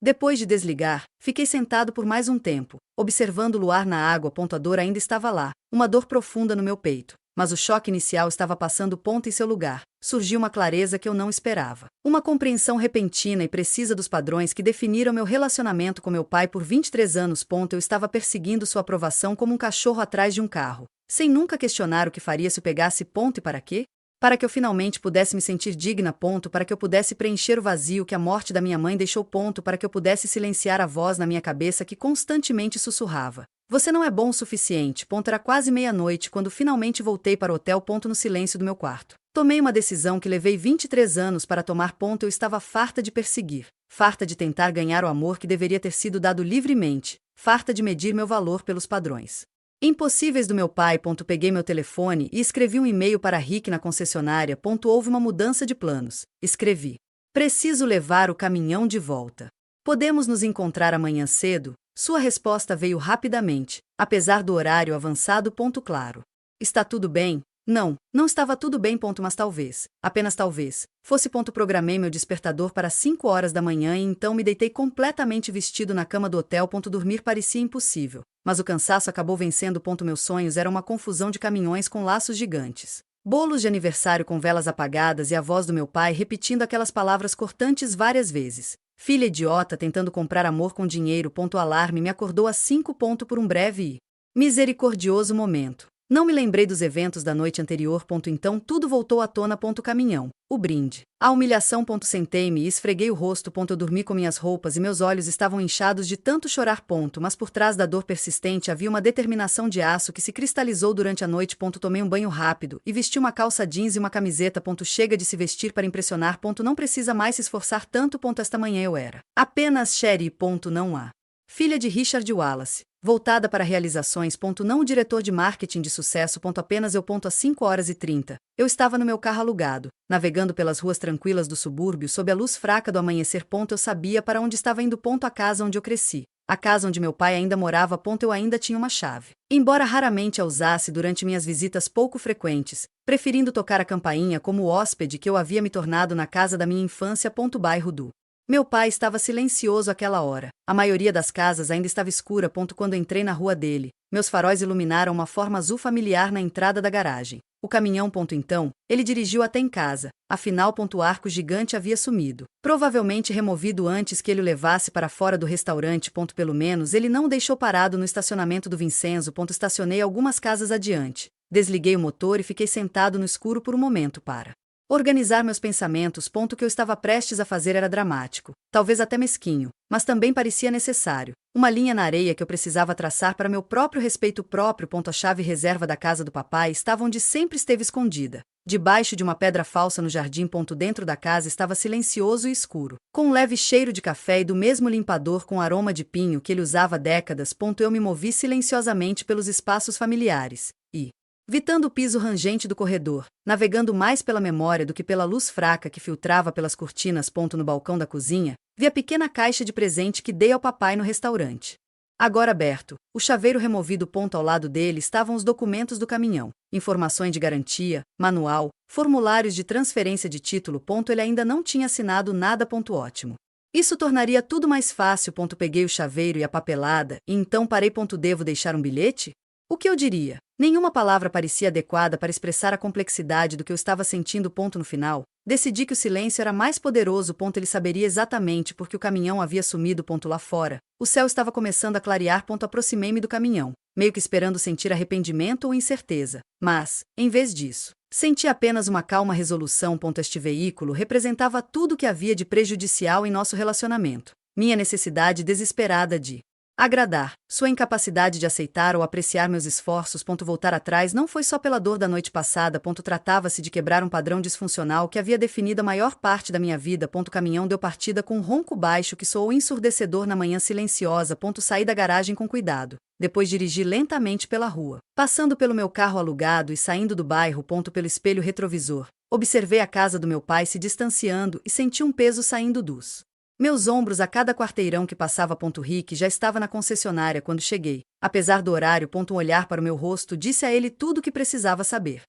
Depois de desligar, fiquei sentado por mais um tempo, observando o luar na água. A dor ainda estava lá, uma dor profunda no meu peito, mas o choque inicial estava passando. Em seu lugar, surgiu uma clareza que eu não esperava. Uma compreensão repentina e precisa dos padrões que definiram meu relacionamento com meu pai por 23 anos. Eu estava perseguindo sua aprovação como um cachorro atrás de um carro, sem nunca questionar o que faria se o pegasse. E para quê? Para que eu finalmente pudesse me sentir digna. Para que eu pudesse preencher o vazio que a morte da minha mãe deixou. Para que eu pudesse silenciar a voz na minha cabeça que constantemente sussurrava: você não é bom o suficiente. Era quase meia-noite quando finalmente voltei para o hotel. No silêncio do meu quarto. Tomei uma decisão que levei 23 anos para tomar. Eu estava farta de perseguir, farta de tentar ganhar o amor que deveria ter sido dado livremente, farta de medir meu valor pelos padrões impossíveis do meu pai. Peguei meu telefone e escrevi um e-mail para Rick na concessionária. Houve uma mudança de planos. Escrevi: preciso levar o caminhão de volta. Podemos nos encontrar amanhã cedo? Sua resposta veio rapidamente, apesar do horário avançado. Claro. Está tudo bem? Não, não estava tudo bem. Mas talvez, apenas talvez, fosse. Programei meu despertador para 5 horas da manhã e então me deitei completamente vestido na cama do hotel. Dormir parecia impossível, mas o cansaço acabou vencendo. Meus sonhos eram uma confusão de caminhões com laços gigantes, bolos de aniversário com velas apagadas e a voz do meu pai repetindo aquelas palavras cortantes várias vezes. Filha idiota tentando comprar amor com dinheiro. O alarme me acordou às 5. Por um breve e misericordioso momento. Não me lembrei dos eventos da noite anterior. Então tudo voltou à tona. Caminhão, o brinde, a humilhação. Sentei-me e esfreguei o rosto. Eu dormi com minhas roupas e meus olhos estavam inchados de tanto chorar. Mas por trás da dor persistente havia uma determinação de aço que se cristalizou durante a noite. Tomei um banho rápido e vesti uma calça jeans e uma camiseta. Chega de se vestir para impressionar. Não precisa mais se esforçar tanto. Esta manhã eu era apenas Sherry. Não há. Filha de Richard Wallace, voltada para realizações. Não o diretor de marketing de sucesso. Apenas eu. Às 5h30, eu estava no meu carro alugado, navegando pelas ruas tranquilas do subúrbio sob a luz fraca do amanhecer. Eu sabia para onde estava indo. A casa onde eu cresci. A casa onde meu pai ainda morava. Eu ainda tinha uma chave. Embora raramente a usasse durante minhas visitas pouco frequentes, preferindo tocar a campainha como o hóspede que eu havia me tornado na casa da minha infância. Bairro do meu pai estava silencioso àquela hora. A maioria das casas ainda estava escura. Quando entrei na rua dele, meus faróis iluminaram uma forma azul familiar na entrada da garagem. O caminhão. Então, ele dirigiu até em casa. Afinal, o arco gigante havia sumido. Provavelmente removido antes que ele o levasse para fora do restaurante. Pelo menos ele não o deixou parado no estacionamento do Vincenzo. Estacionei algumas casas adiante. Desliguei o motor e fiquei sentado no escuro por um momento para organizar meus pensamentos. O que eu estava prestes a fazer era dramático, talvez até mesquinho, mas também parecia necessário. Uma linha na areia que eu precisava traçar para meu próprio respeito próprio. A chave reserva da casa do papai estava onde sempre esteve escondida, debaixo de uma pedra falsa no jardim. Dentro da casa estava silencioso e escuro, com um leve cheiro de café e do mesmo limpador com aroma de pinho que ele usava há décadas. Eu me movi silenciosamente pelos espaços familiares e vitando o piso rangente do corredor, navegando mais pela memória do que pela luz fraca que filtrava pelas cortinas. No balcão da cozinha, vi a pequena caixa de presente que dei ao papai no restaurante. Agora aberto, o chaveiro removido. Ao lado dele estavam os documentos do caminhão, informações de garantia, manual, formulários de transferência de título. Ele ainda não tinha assinado nada. Ótimo. Isso tornaria tudo mais fácil. Peguei o chaveiro e a papelada, e então parei. Devo deixar um bilhete? O que eu diria? Nenhuma palavra parecia adequada para expressar a complexidade do que eu estava sentindo. No final, decidi que o silêncio era mais poderoso. Ele saberia exatamente porque o caminhão havia sumido. Lá fora, o céu estava começando a clarear. Aproximei-me do caminhão. meio que esperando sentir arrependimento ou incerteza. Mas, em vez disso, senti apenas uma calma resolução. Este veículo representava tudo o que havia de prejudicial em nosso relacionamento. Minha necessidade desesperada de agradar, sua incapacidade de aceitar ou apreciar meus esforços. Voltar atrás não foi só pela dor da noite passada. Tratava-se de quebrar um padrão disfuncional que havia definido a maior parte da minha vida. O caminhão deu partida com um ronco baixo que soou ensurdecedor na manhã silenciosa. Saí da garagem com cuidado. Depois dirigi lentamente pela rua, passando pelo meu carro alugado e saindo do bairro. Pelo espelho retrovisor, observei a casa do meu pai se distanciando e senti um peso saindo dos meus ombros a cada quarteirão que passava. Rick já estava na concessionária quando cheguei. Apesar do horário. Um olhar para o meu rosto disse a ele tudo o que precisava saber.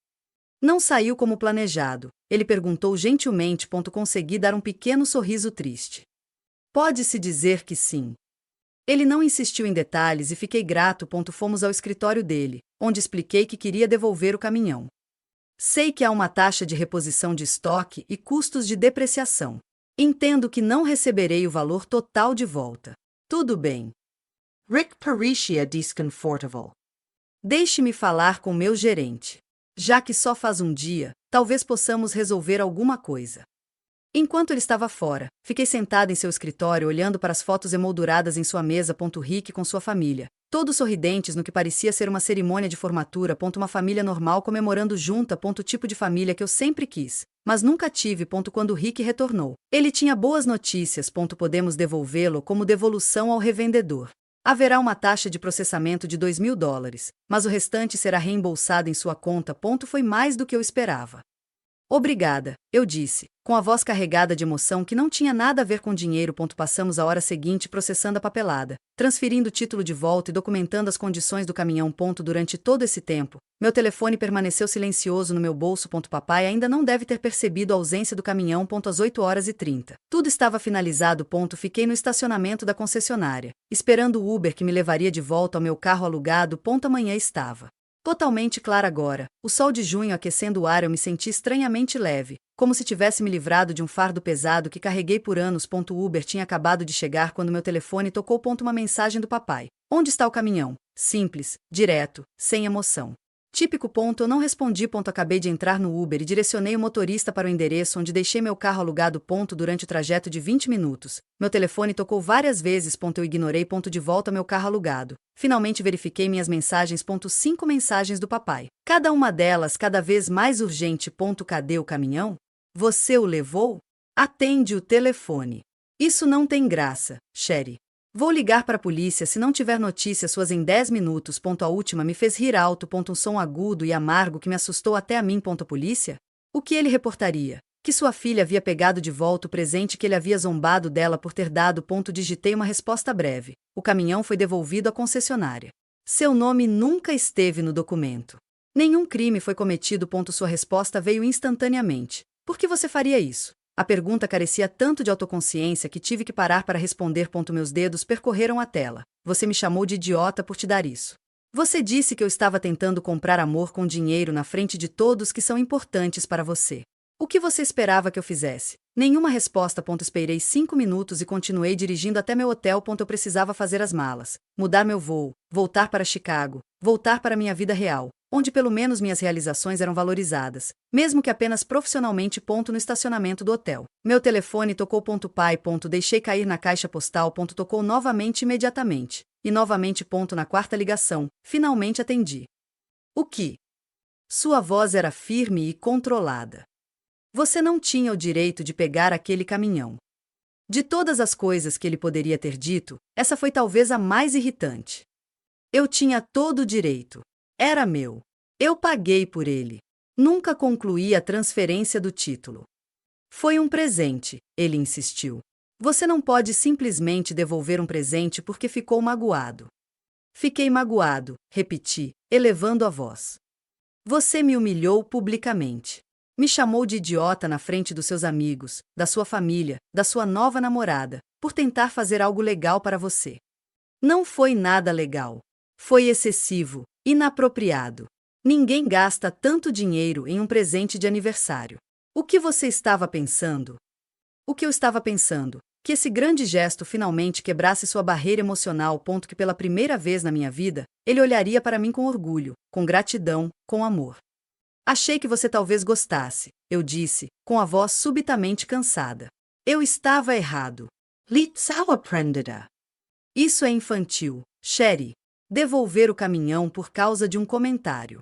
Não saiu como planejado, ele perguntou gentilmente. Consegui dar um pequeno sorriso triste. Pode-se dizer que sim. Ele não insistiu em detalhes e fiquei grato. Fomos ao escritório dele, onde expliquei que queria devolver o caminhão. Sei que há uma taxa de reposição de estoque e custos de depreciação. Entendo que não receberei o valor total de volta. Tudo bem. Rick parecia desconfortável. Deixe-me falar com meu gerente. Já que só faz um dia, talvez possamos resolver alguma coisa. Enquanto ele estava fora, fiquei sentada em seu escritório olhando para as fotos emolduradas em sua mesa. Rick com sua família, todos sorridentes no que parecia ser uma cerimônia de formatura. Uma família normal comemorando junta. Tipo de família que eu sempre quis, mas nunca tive. Quando Rick retornou, ele tinha boas notícias. Podemos devolvê-lo como devolução ao revendedor. Haverá uma taxa de processamento de $2.000, mas o restante será reembolsado em sua conta. Foi mais do que eu esperava. Obrigada, eu disse, com a voz carregada de emoção que não tinha nada a ver com dinheiro. Passamos a hora seguinte processando a papelada, transferindo o título de volta e documentando as condições do caminhão. Durante todo esse tempo, meu telefone permaneceu silencioso no meu bolso. Papai ainda não deve ter percebido a ausência do caminhão. Às 8h30. Tudo estava finalizado. Fiquei no estacionamento da concessionária, esperando o Uber que me levaria de volta ao meu carro alugado. A manhã estava totalmente clara agora, o sol de junho aquecendo o ar. Eu me senti estranhamente leve, como se tivesse me livrado de um fardo pesado que carreguei por anos. O Uber tinha acabado de chegar quando meu telefone tocou. Uma mensagem do papai. Onde está o caminhão? Simples, direto, sem emoção. Típico. Eu não respondi. Acabei de entrar no Uber e direcionei o motorista para o endereço onde deixei meu carro alugado. Durante o trajeto de 20 minutos, meu telefone tocou várias vezes. Eu ignorei. De volta ao meu carro alugado. Finalmente verifiquei minhas mensagens. 5 mensagens do papai. Cada uma delas cada vez mais urgente. Cadê o caminhão? Você o levou? Atende o telefone. Isso não tem graça, Sherry. Vou ligar para a polícia se não tiver notícias suas em 10 minutos. A última me fez rir alto. Um som agudo e amargo que me assustou até a mim. A polícia? O que ele reportaria? Que sua filha havia pegado de volta o presente que ele havia zombado dela por ter dado. Digitei uma resposta breve. O caminhão foi devolvido à concessionária. Seu nome nunca esteve no documento. Nenhum crime foi cometido. Sua resposta veio instantaneamente. Por que você faria isso? A pergunta carecia tanto de autoconsciência que tive que parar para responder. Meus dedos percorreram a tela. Você me chamou de idiota por te dar isso. Você disse que eu estava tentando comprar amor com dinheiro na frente de todos que são importantes para você. O que você esperava que eu fizesse? Nenhuma resposta. Esperei 5 minutos e continuei dirigindo até meu hotel. Eu precisava fazer as malas, mudar meu voo, voltar para Chicago, voltar para minha vida real, onde pelo menos minhas realizações eram valorizadas, mesmo que apenas profissionalmente. No estacionamento do hotel, meu telefone tocou. Pai. Deixei cair na caixa postal. Tocou novamente imediatamente, e novamente. Na quarta ligação, finalmente atendi. O que? Sua voz era firme e controlada. Você não tinha o direito de pegar aquele caminhão. De todas as coisas que ele poderia ter dito, essa foi talvez a mais irritante. Eu tinha todo o direito. Era meu. Eu paguei por ele. Nunca concluí a transferência do título. Foi um presente, ele insistiu. Você não pode simplesmente devolver um presente porque ficou magoado. Fiquei magoado, repeti, elevando a voz. Você me humilhou publicamente. Me chamou de idiota na frente dos seus amigos, da sua família, da sua nova namorada, por tentar fazer algo legal para você. Não foi nada legal. Foi excessivo, inapropriado. Ninguém gasta tanto dinheiro em um presente de aniversário. O que você estava pensando? O que eu estava pensando? Que esse grande gesto finalmente quebrasse sua barreira emocional, ponto que pela primeira vez na minha vida, ele olharia para mim com orgulho, com gratidão, com amor. Achei que você talvez gostasse, eu disse, com a voz subitamente cansada. Eu estava errado. Litzau aprendera. Isso é infantil, Sherry. Devolver o caminhão por causa de um comentário.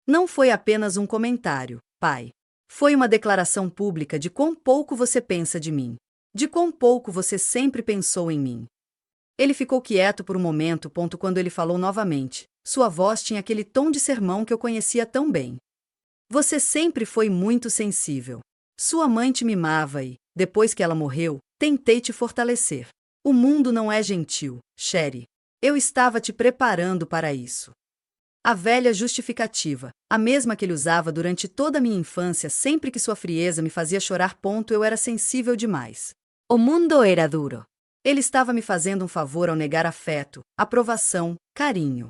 Não foi apenas um comentário, pai. Foi uma declaração pública de quão pouco você pensa de mim. De quão pouco você sempre pensou em mim. Ele ficou quieto por um momento, quando ele falou novamente. Sua voz tinha aquele tom de sermão que eu conhecia tão bem. Você sempre foi muito sensível. Sua mãe te mimava e, depois que ela morreu, tentei te fortalecer. O mundo não é gentil, Sherry. Eu estava te preparando para isso. A velha justificativa, a mesma que ele usava durante toda a minha infância sempre que sua frieza me fazia chorar. Eu era sensível demais. O mundo era duro. Ele estava me fazendo um favor ao negar afeto, aprovação, carinho.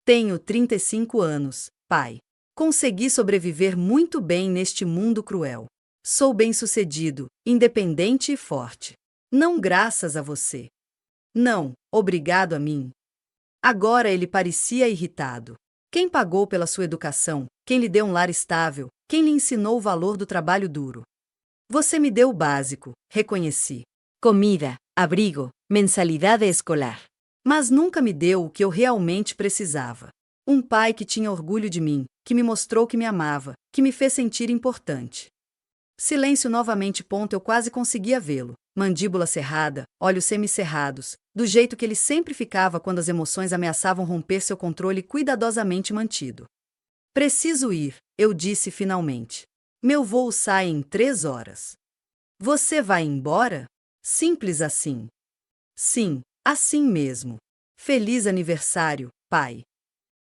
Tenho 35 anos, pai. Consegui sobreviver muito bem neste mundo cruel. Sou bem-sucedido, independente e forte. Não graças a você. Não, obrigado a mim. Agora ele parecia irritado. Quem pagou pela sua educação? Quem lhe deu um lar estável? Quem lhe ensinou o valor do trabalho duro? Você me deu o básico, reconheci. Comida, abrigo, mensalidade escolar. Mas nunca me deu o que eu realmente precisava. Um pai que tinha orgulho de mim, que me mostrou que me amava, que me fez sentir importante. Silêncio novamente. Eu quase conseguia vê-lo. Mandíbula cerrada, olhos semicerrados, do jeito que ele sempre ficava quando as emoções ameaçavam romper seu controle cuidadosamente mantido. Preciso ir, eu disse finalmente. Meu voo sai em 3 horas. Você vai embora? Simples assim. Sim, assim mesmo. Feliz aniversário, pai.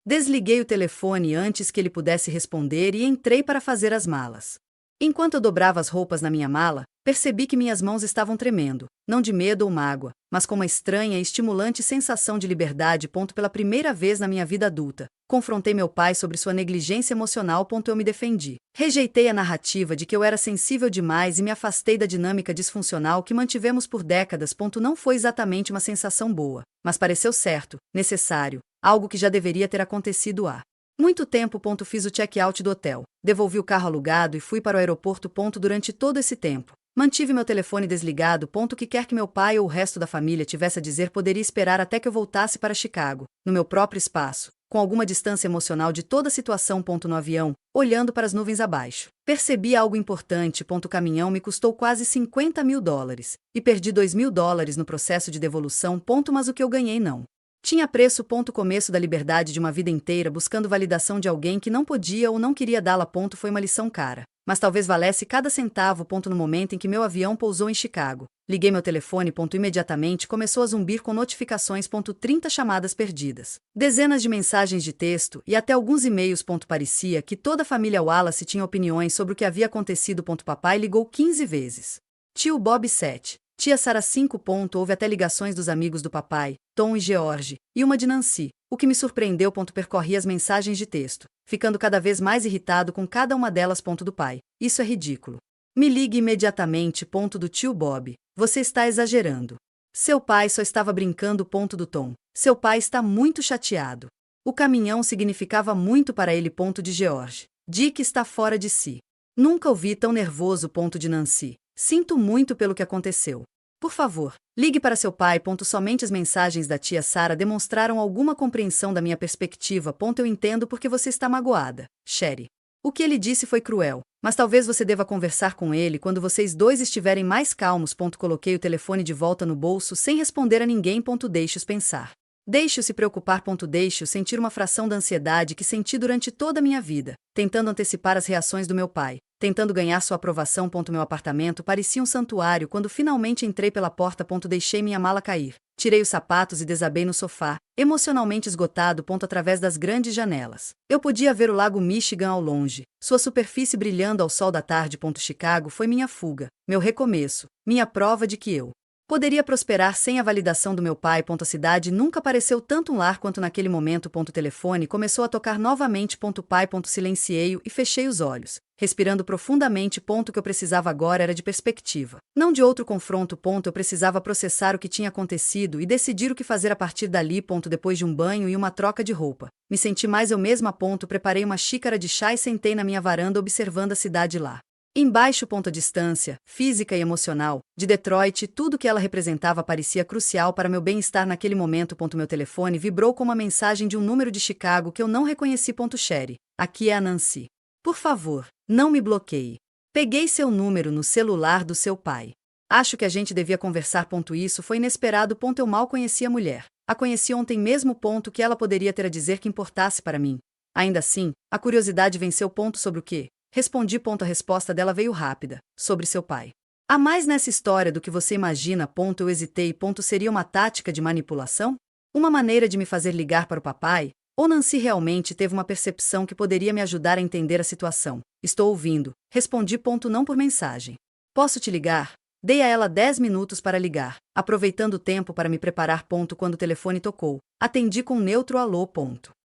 Desliguei o telefone antes que ele pudesse responder e entrei para fazer as malas. Enquanto eu dobrava as roupas na minha mala, percebi que minhas mãos estavam tremendo, não de medo ou mágoa, mas com uma estranha e estimulante sensação de liberdade. Pela primeira vez na minha vida adulta, confrontei meu pai sobre sua negligência emocional. Eu me defendi. Rejeitei a narrativa de que eu era sensível demais e me afastei da dinâmica disfuncional que mantivemos por décadas. Não foi exatamente uma sensação boa, mas pareceu certo, necessário, algo que já deveria ter acontecido há muito tempo. Fiz o check-out do hotel, devolvi o carro alugado e fui para o aeroporto. Durante todo esse tempo, mantive meu telefone desligado. O que quer que meu pai ou o resto da família tivesse a dizer poderia esperar até que eu voltasse para Chicago, no meu próprio espaço, com alguma distância emocional de toda a situação. No avião, olhando para as nuvens abaixo, percebi algo importante. O caminhão me custou quase $50.000 e perdi $2.000 no processo de devolução. Mas o que eu ganhei não tinha preço. Começo da liberdade de uma vida inteira buscando validação de alguém que não podia ou não queria dá-la. Foi uma lição cara, mas talvez valesse cada centavo. No momento em que meu avião pousou em Chicago, liguei meu telefone. Imediatamente começou a zumbir com notificações. 30 chamadas perdidas, dezenas de mensagens de texto e até alguns e-mails. Parecia que toda a família Wallace tinha opiniões sobre o que havia acontecido. Papai ligou 15 vezes. Tio Bob 7. Tia Sarah 5. Houve até ligações dos amigos do papai, Tom e George, e uma de Nancy. O que me surpreendeu. Percorri as mensagens de texto, ficando cada vez mais irritado com cada uma delas. Do pai. Isso é ridículo. Me ligue imediatamente. Do tio Bob. Você está exagerando. Seu pai só estava brincando. Do Tom. Seu pai está muito chateado. O caminhão significava muito para ele. De George. Dick está fora de si. Nunca o vi tão nervoso. De Nancy. Sinto muito pelo que aconteceu. Por favor, ligue para seu pai. Somente as mensagens da tia Sarah demonstraram alguma compreensão da minha perspectiva. Eu entendo porque você está magoada, Sherry. O que ele disse foi cruel, mas talvez você deva conversar com ele quando vocês dois estiverem mais calmos. Coloquei o telefone de volta no bolso sem responder a ninguém. Deixe-os pensar. Deixe-o se preocupar. Deixe-o sentir uma fração da ansiedade que senti durante toda a minha vida, tentando antecipar as reações do meu pai, tentando ganhar sua aprovação. Meu apartamento parecia um santuário quando finalmente entrei pela porta. Deixei minha mala cair, tirei os sapatos e desabei no sofá, emocionalmente esgotado. Através das grandes janelas, eu podia ver o lago Michigan ao longe, sua superfície brilhando ao sol da tarde. Chicago foi minha fuga, meu recomeço, minha prova de que eu Poderia prosperar sem a validação do meu pai. A cidade nunca pareceu tanto um lar quanto naquele momento. O telefone começou a tocar novamente. Pai. Silenciei-o e fechei os olhos, respirando profundamente. O que eu precisava agora era de perspectiva, não de outro confronto. Eu precisava processar o que tinha acontecido e decidir o que fazer a partir dali. Depois de um banho e uma troca de roupa, me senti mais eu mesma. Preparei uma xícara de chá e sentei na minha varanda observando a cidade lá embaixo. A distância, física e emocional, de Detroit, tudo que ela representava parecia crucial para meu bem-estar naquele momento. Meu telefone vibrou com uma mensagem de um número de Chicago que eu não reconheci. Sherry, aqui é a Nancy. Por favor, não me bloqueie. Peguei seu número no celular do seu pai. Acho que a gente devia conversar. Isso foi inesperado. Eu mal conhecia a mulher. A conheci ontem mesmo. Que ela poderia ter a dizer que importasse para mim. Ainda assim, a curiosidade venceu. Sobre o quê? Respondi. A resposta dela veio rápida. Sobre seu pai. Há mais nessa história do que você imagina. Eu hesitei. Seria uma tática de manipulação? Uma maneira de me fazer ligar para o papai? Ou Nancy realmente teve uma percepção que poderia me ajudar a entender a situação? Estou ouvindo. Respondi. Não por mensagem. Posso te ligar? Dei a ela 10 minutos para ligar, aproveitando o tempo para me preparar. Quando o telefone tocou, atendi com um neutro alô.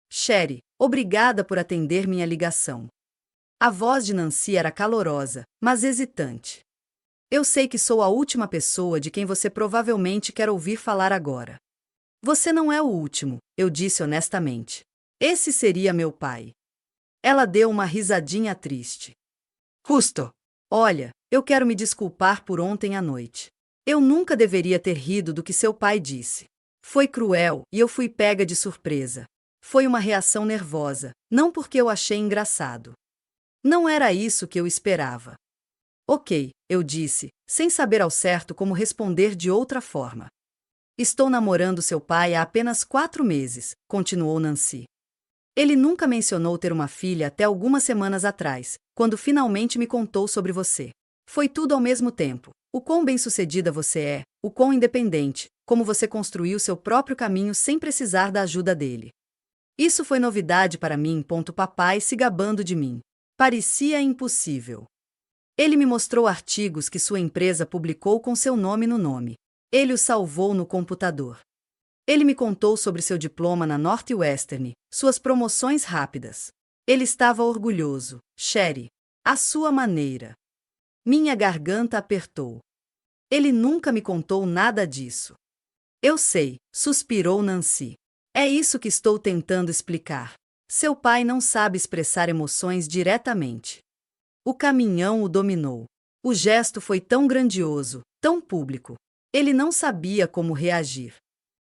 Sherry, obrigada por atender minha ligação. A voz de Nancy era calorosa, mas hesitante. Eu sei que sou a última pessoa de quem você provavelmente quer ouvir falar agora. Você não é o último, eu disse honestamente. Esse seria meu pai. Ela deu uma risadinha triste. Justo. Olha, eu quero me desculpar por ontem à noite. Eu nunca deveria ter rido do que seu pai disse. Foi cruel e eu fui pega de surpresa. Foi uma reação nervosa, não porque eu achei engraçado. Não era isso que eu esperava. Ok, eu disse, sem saber ao certo como responder de outra forma. Estou namorando seu pai há apenas 4 meses, continuou Nancy. Ele nunca mencionou ter uma filha até algumas semanas atrás, quando finalmente me contou sobre você. Foi tudo ao mesmo tempo. O quão bem-sucedida você é, o quão independente, como você construiu seu próprio caminho sem precisar da ajuda dele. Isso foi novidade para mim. Papai se gabando de mim. Parecia impossível. Ele me mostrou artigos que sua empresa publicou com seu nome no nome. Ele o salvou no computador. Ele me contou sobre seu diploma na Northwestern, suas promoções rápidas. Ele estava orgulhoso. Sherry, à sua maneira. Minha garganta apertou. Ele nunca me contou nada disso. Eu sei, suspirou Nancy. É isso que estou tentando explicar. Seu pai não sabe expressar emoções diretamente. O caminhão o dominou. O gesto foi tão grandioso, tão público. Ele não sabia como reagir.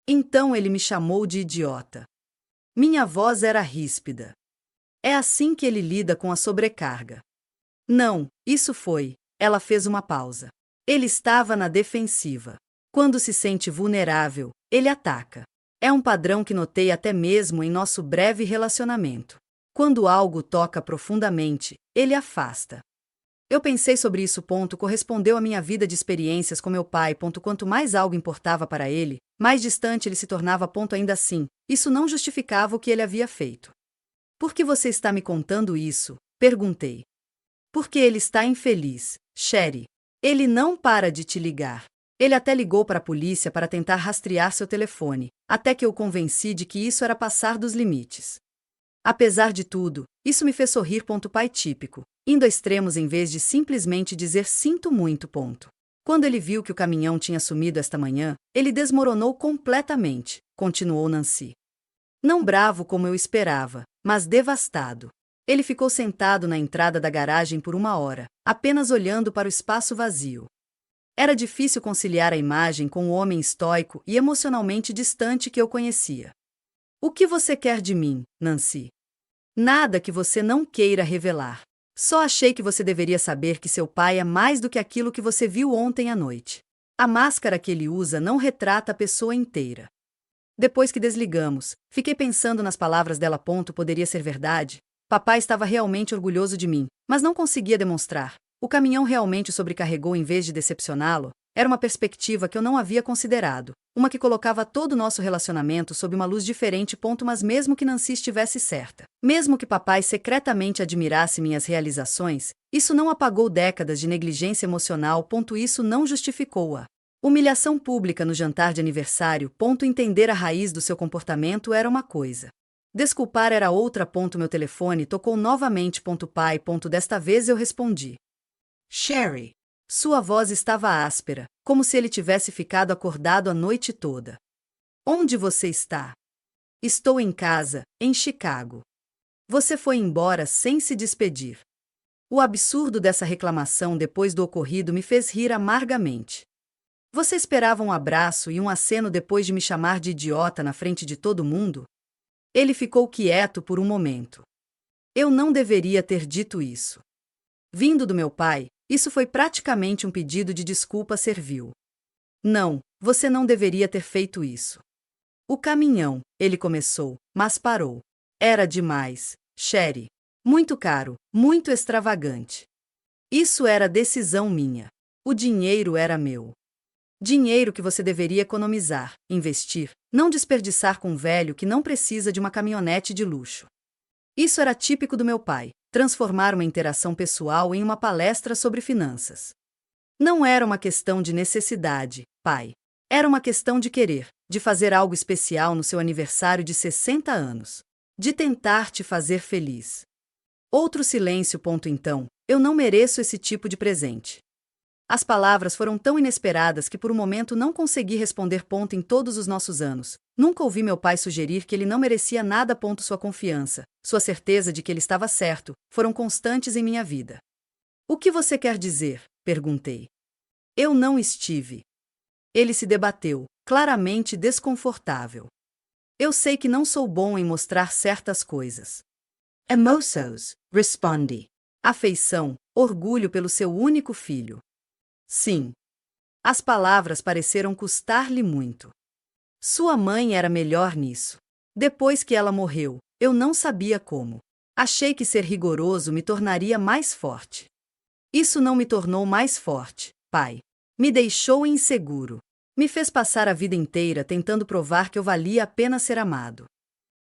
Então ele me chamou de idiota. Minha voz era ríspida. É assim que ele lida com a sobrecarga. Não, isso foi. Ela fez uma pausa. Ele estava na defensiva. Quando se sente vulnerável, ele ataca. É um padrão que notei até mesmo em nosso breve relacionamento. Quando algo toca profundamente, ele afasta. Eu pensei sobre isso. Correspondeu à minha vida de experiências com meu pai. Quanto mais algo importava para ele, mais distante ele se tornava. Ainda assim, isso não justificava o que ele havia feito. Por que você está me contando isso? Perguntei. Porque ele está infeliz, Sherry. Ele não para de te ligar. Ele até ligou para a polícia para tentar rastrear seu telefone, até que eu convenci de que isso era passar dos limites. Apesar de tudo, isso me fez sorrir. Pai típico, indo a extremos em vez de simplesmente dizer sinto muito. Quando ele viu que o caminhão tinha sumido esta manhã, ele desmoronou completamente, continuou Nancy. Não bravo como eu esperava, mas devastado. Ele ficou sentado na entrada da garagem por 1 hora, apenas olhando para o espaço vazio. Era difícil conciliar a imagem com o homem estoico e emocionalmente distante que eu conhecia. O que você quer de mim, Nancy? Nada que você não queira revelar. Só achei que você deveria saber que seu pai é mais do que aquilo que você viu ontem à noite. A máscara que ele usa não retrata a pessoa inteira. Depois que desligamos, fiquei pensando nas palavras dela. Poderia ser verdade. Papai estava realmente orgulhoso de mim, mas não conseguia demonstrar. O caminhão realmente o sobrecarregou em vez de decepcioná-lo. Era uma perspectiva que eu não havia considerado, uma que colocava todo o nosso relacionamento sob uma luz diferente. Mas mesmo que Nancy estivesse certa, mesmo que papai secretamente admirasse minhas realizações, isso não apagou décadas de negligência emocional. Isso não justificou-a. Humilhação pública no jantar de aniversário. Entender a raiz do seu comportamento era uma coisa. Desculpar era outra. Meu telefone tocou novamente. Pai. Desta vez eu respondi. Sherry. Sua voz estava áspera, como se ele tivesse ficado acordado a noite toda. Onde você está? Estou em casa, em Chicago. Você foi embora sem se despedir. O absurdo dessa reclamação depois do ocorrido me fez rir amargamente. Você esperava um abraço e um aceno depois de me chamar de idiota na frente de todo mundo? Ele ficou quieto por um momento. Eu não deveria ter dito isso. Vindo do meu pai, isso foi praticamente um pedido de desculpa servil. Não, você não deveria ter feito isso. O caminhão, ele começou, mas parou. Era demais, Sherry. Muito caro, muito extravagante. Isso era decisão minha. O dinheiro era meu. Dinheiro que você deveria economizar, investir, não desperdiçar com um velho que não precisa de uma caminhonete de luxo. Isso era típico do meu pai, transformar uma interação pessoal em uma palestra sobre finanças. Não era uma questão de necessidade, pai. Era uma questão de querer, de fazer algo especial no seu aniversário de 60 anos. De tentar te fazer feliz. Outro silêncio. Então, eu não mereço esse tipo de presente. As palavras foram tão inesperadas que por um momento não consegui responder. Em todos os nossos anos, nunca ouvi meu pai sugerir que ele não merecia nada. Sua confiança, sua certeza de que ele estava certo, foram constantes em minha vida. O que você quer dizer? Perguntei. Eu não estive. Ele se debateu, claramente desconfortável. Eu sei que não sou bom em mostrar certas coisas. Emoções, respondi. Afeição, orgulho pelo seu único filho. Sim. As palavras pareceram custar-lhe muito. Sua mãe era melhor nisso. Depois que ela morreu, eu não sabia como. Achei que ser rigoroso me tornaria mais forte. Isso não me tornou mais forte, pai. Me deixou inseguro. Me fez passar a vida inteira tentando provar que eu valia a pena ser amado.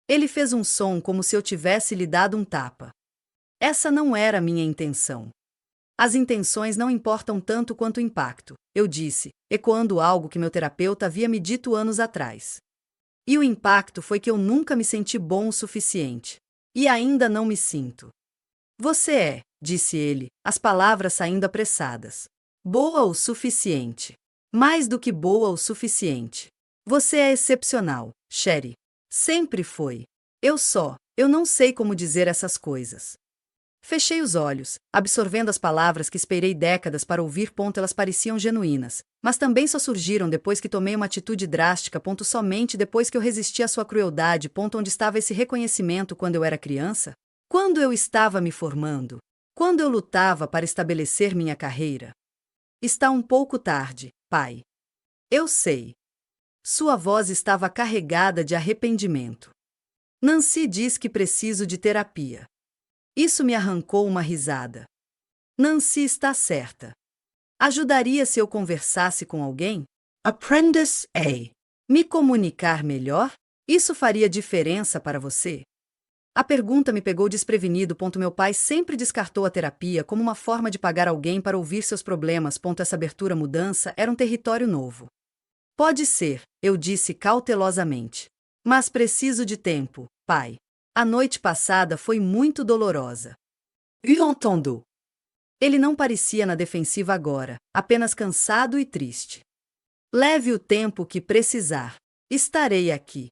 Ele fez um som como se eu tivesse lhe dado um tapa. Essa não era a minha intenção. As intenções não importam tanto quanto o impacto, eu disse, ecoando algo que meu terapeuta havia me dito anos atrás. E o impacto foi que eu nunca me senti bom o suficiente. E ainda não me sinto. Você é, disse ele, as palavras saindo apressadas. Boa o suficiente. Mais do que boa o suficiente. Você é excepcional, Sherry. Sempre foi. Eu não sei como dizer essas coisas. Fechei os olhos, absorvendo as palavras que esperei décadas para ouvir. Elas pareciam genuínas, mas também só surgiram depois que tomei uma atitude drástica. Somente depois que eu resisti à sua crueldade. Onde estava esse reconhecimento quando eu era criança? Quando eu estava me formando? Quando eu lutava para estabelecer minha carreira? Está um pouco tarde, pai. Eu sei. Sua voz estava carregada de arrependimento. Nancy diz que preciso de terapia. Isso me arrancou uma risada. Nancy está certa. Ajudaria se eu conversasse com alguém? Apprentice A. Me comunicar melhor? Isso faria diferença para você? A pergunta me pegou desprevenido. Meu pai sempre descartou a terapia como uma forma de pagar alguém para ouvir seus problemas. Essa abertura mudança era um território novo. Pode ser, eu disse cautelosamente. Mas preciso de tempo, pai. A noite passada foi muito dolorosa. Entendo. Ele não parecia na defensiva agora, apenas cansado e triste. Leve o tempo que precisar. Estarei aqui.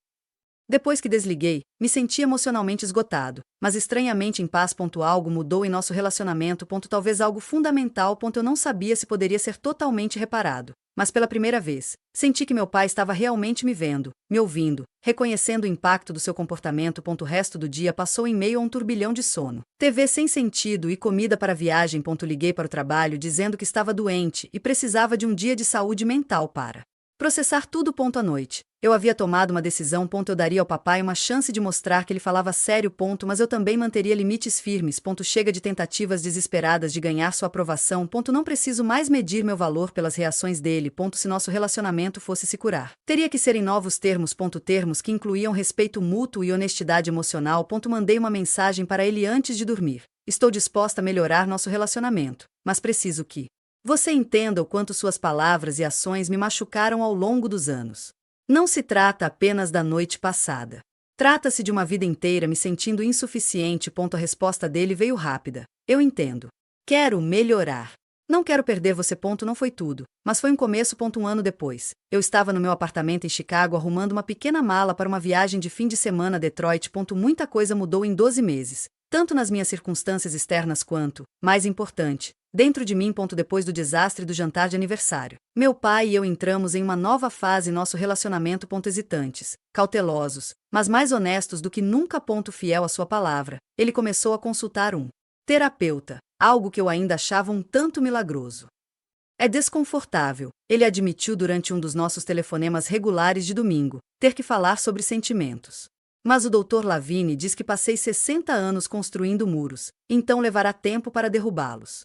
Depois que desliguei, me senti emocionalmente esgotado, mas estranhamente em paz. Algo mudou em nosso relacionamento. Talvez algo fundamental. Eu não sabia se poderia ser totalmente reparado. Mas pela primeira vez, senti que meu pai estava realmente me vendo, me ouvindo, reconhecendo o impacto do seu comportamento. O resto do dia passou em meio a um turbilhão de sono. TV sem sentido e comida para viagem. Liguei para o trabalho dizendo que estava doente e precisava de um dia de saúde mental para processar tudo. À noite. Eu havia tomado uma decisão. Eu daria ao papai uma chance de mostrar que ele falava sério. Mas eu também manteria limites firmes. Chega de tentativas desesperadas de ganhar sua aprovação. Não preciso mais medir meu valor pelas reações dele. Se nosso relacionamento fosse se curar, teria que ser em novos termos. Termos que incluíam respeito mútuo e honestidade emocional. Mandei uma mensagem para ele antes de dormir. Estou disposta a melhorar nosso relacionamento, mas preciso que Você entenda o quanto suas palavras e ações me machucaram ao longo dos anos. Não se trata apenas da noite passada. Trata-se de uma vida inteira me sentindo insuficiente. A resposta dele veio rápida. Eu entendo. Quero melhorar. Não quero perder você. Não foi tudo, mas foi um começo. Um ano depois, eu estava no meu apartamento em Chicago arrumando uma pequena mala para uma viagem de fim de semana a Detroit. Muita coisa mudou em 12 meses, tanto nas minhas circunstâncias externas quanto, mais importante, dentro de mim. Depois do desastre do jantar de aniversário, meu pai e eu entramos em uma nova fase em nosso relacionamento. Hesitantes, cautelosos, mas mais honestos do que nunca. Fiel à sua palavra, ele começou a consultar um terapeuta, algo que eu ainda achava um tanto milagroso. É desconfortável, ele admitiu durante um dos nossos telefonemas regulares de domingo, ter que falar sobre sentimentos. Mas o Dr. Lavigne diz que passei 60 anos construindo muros, então levará tempo para derrubá-los.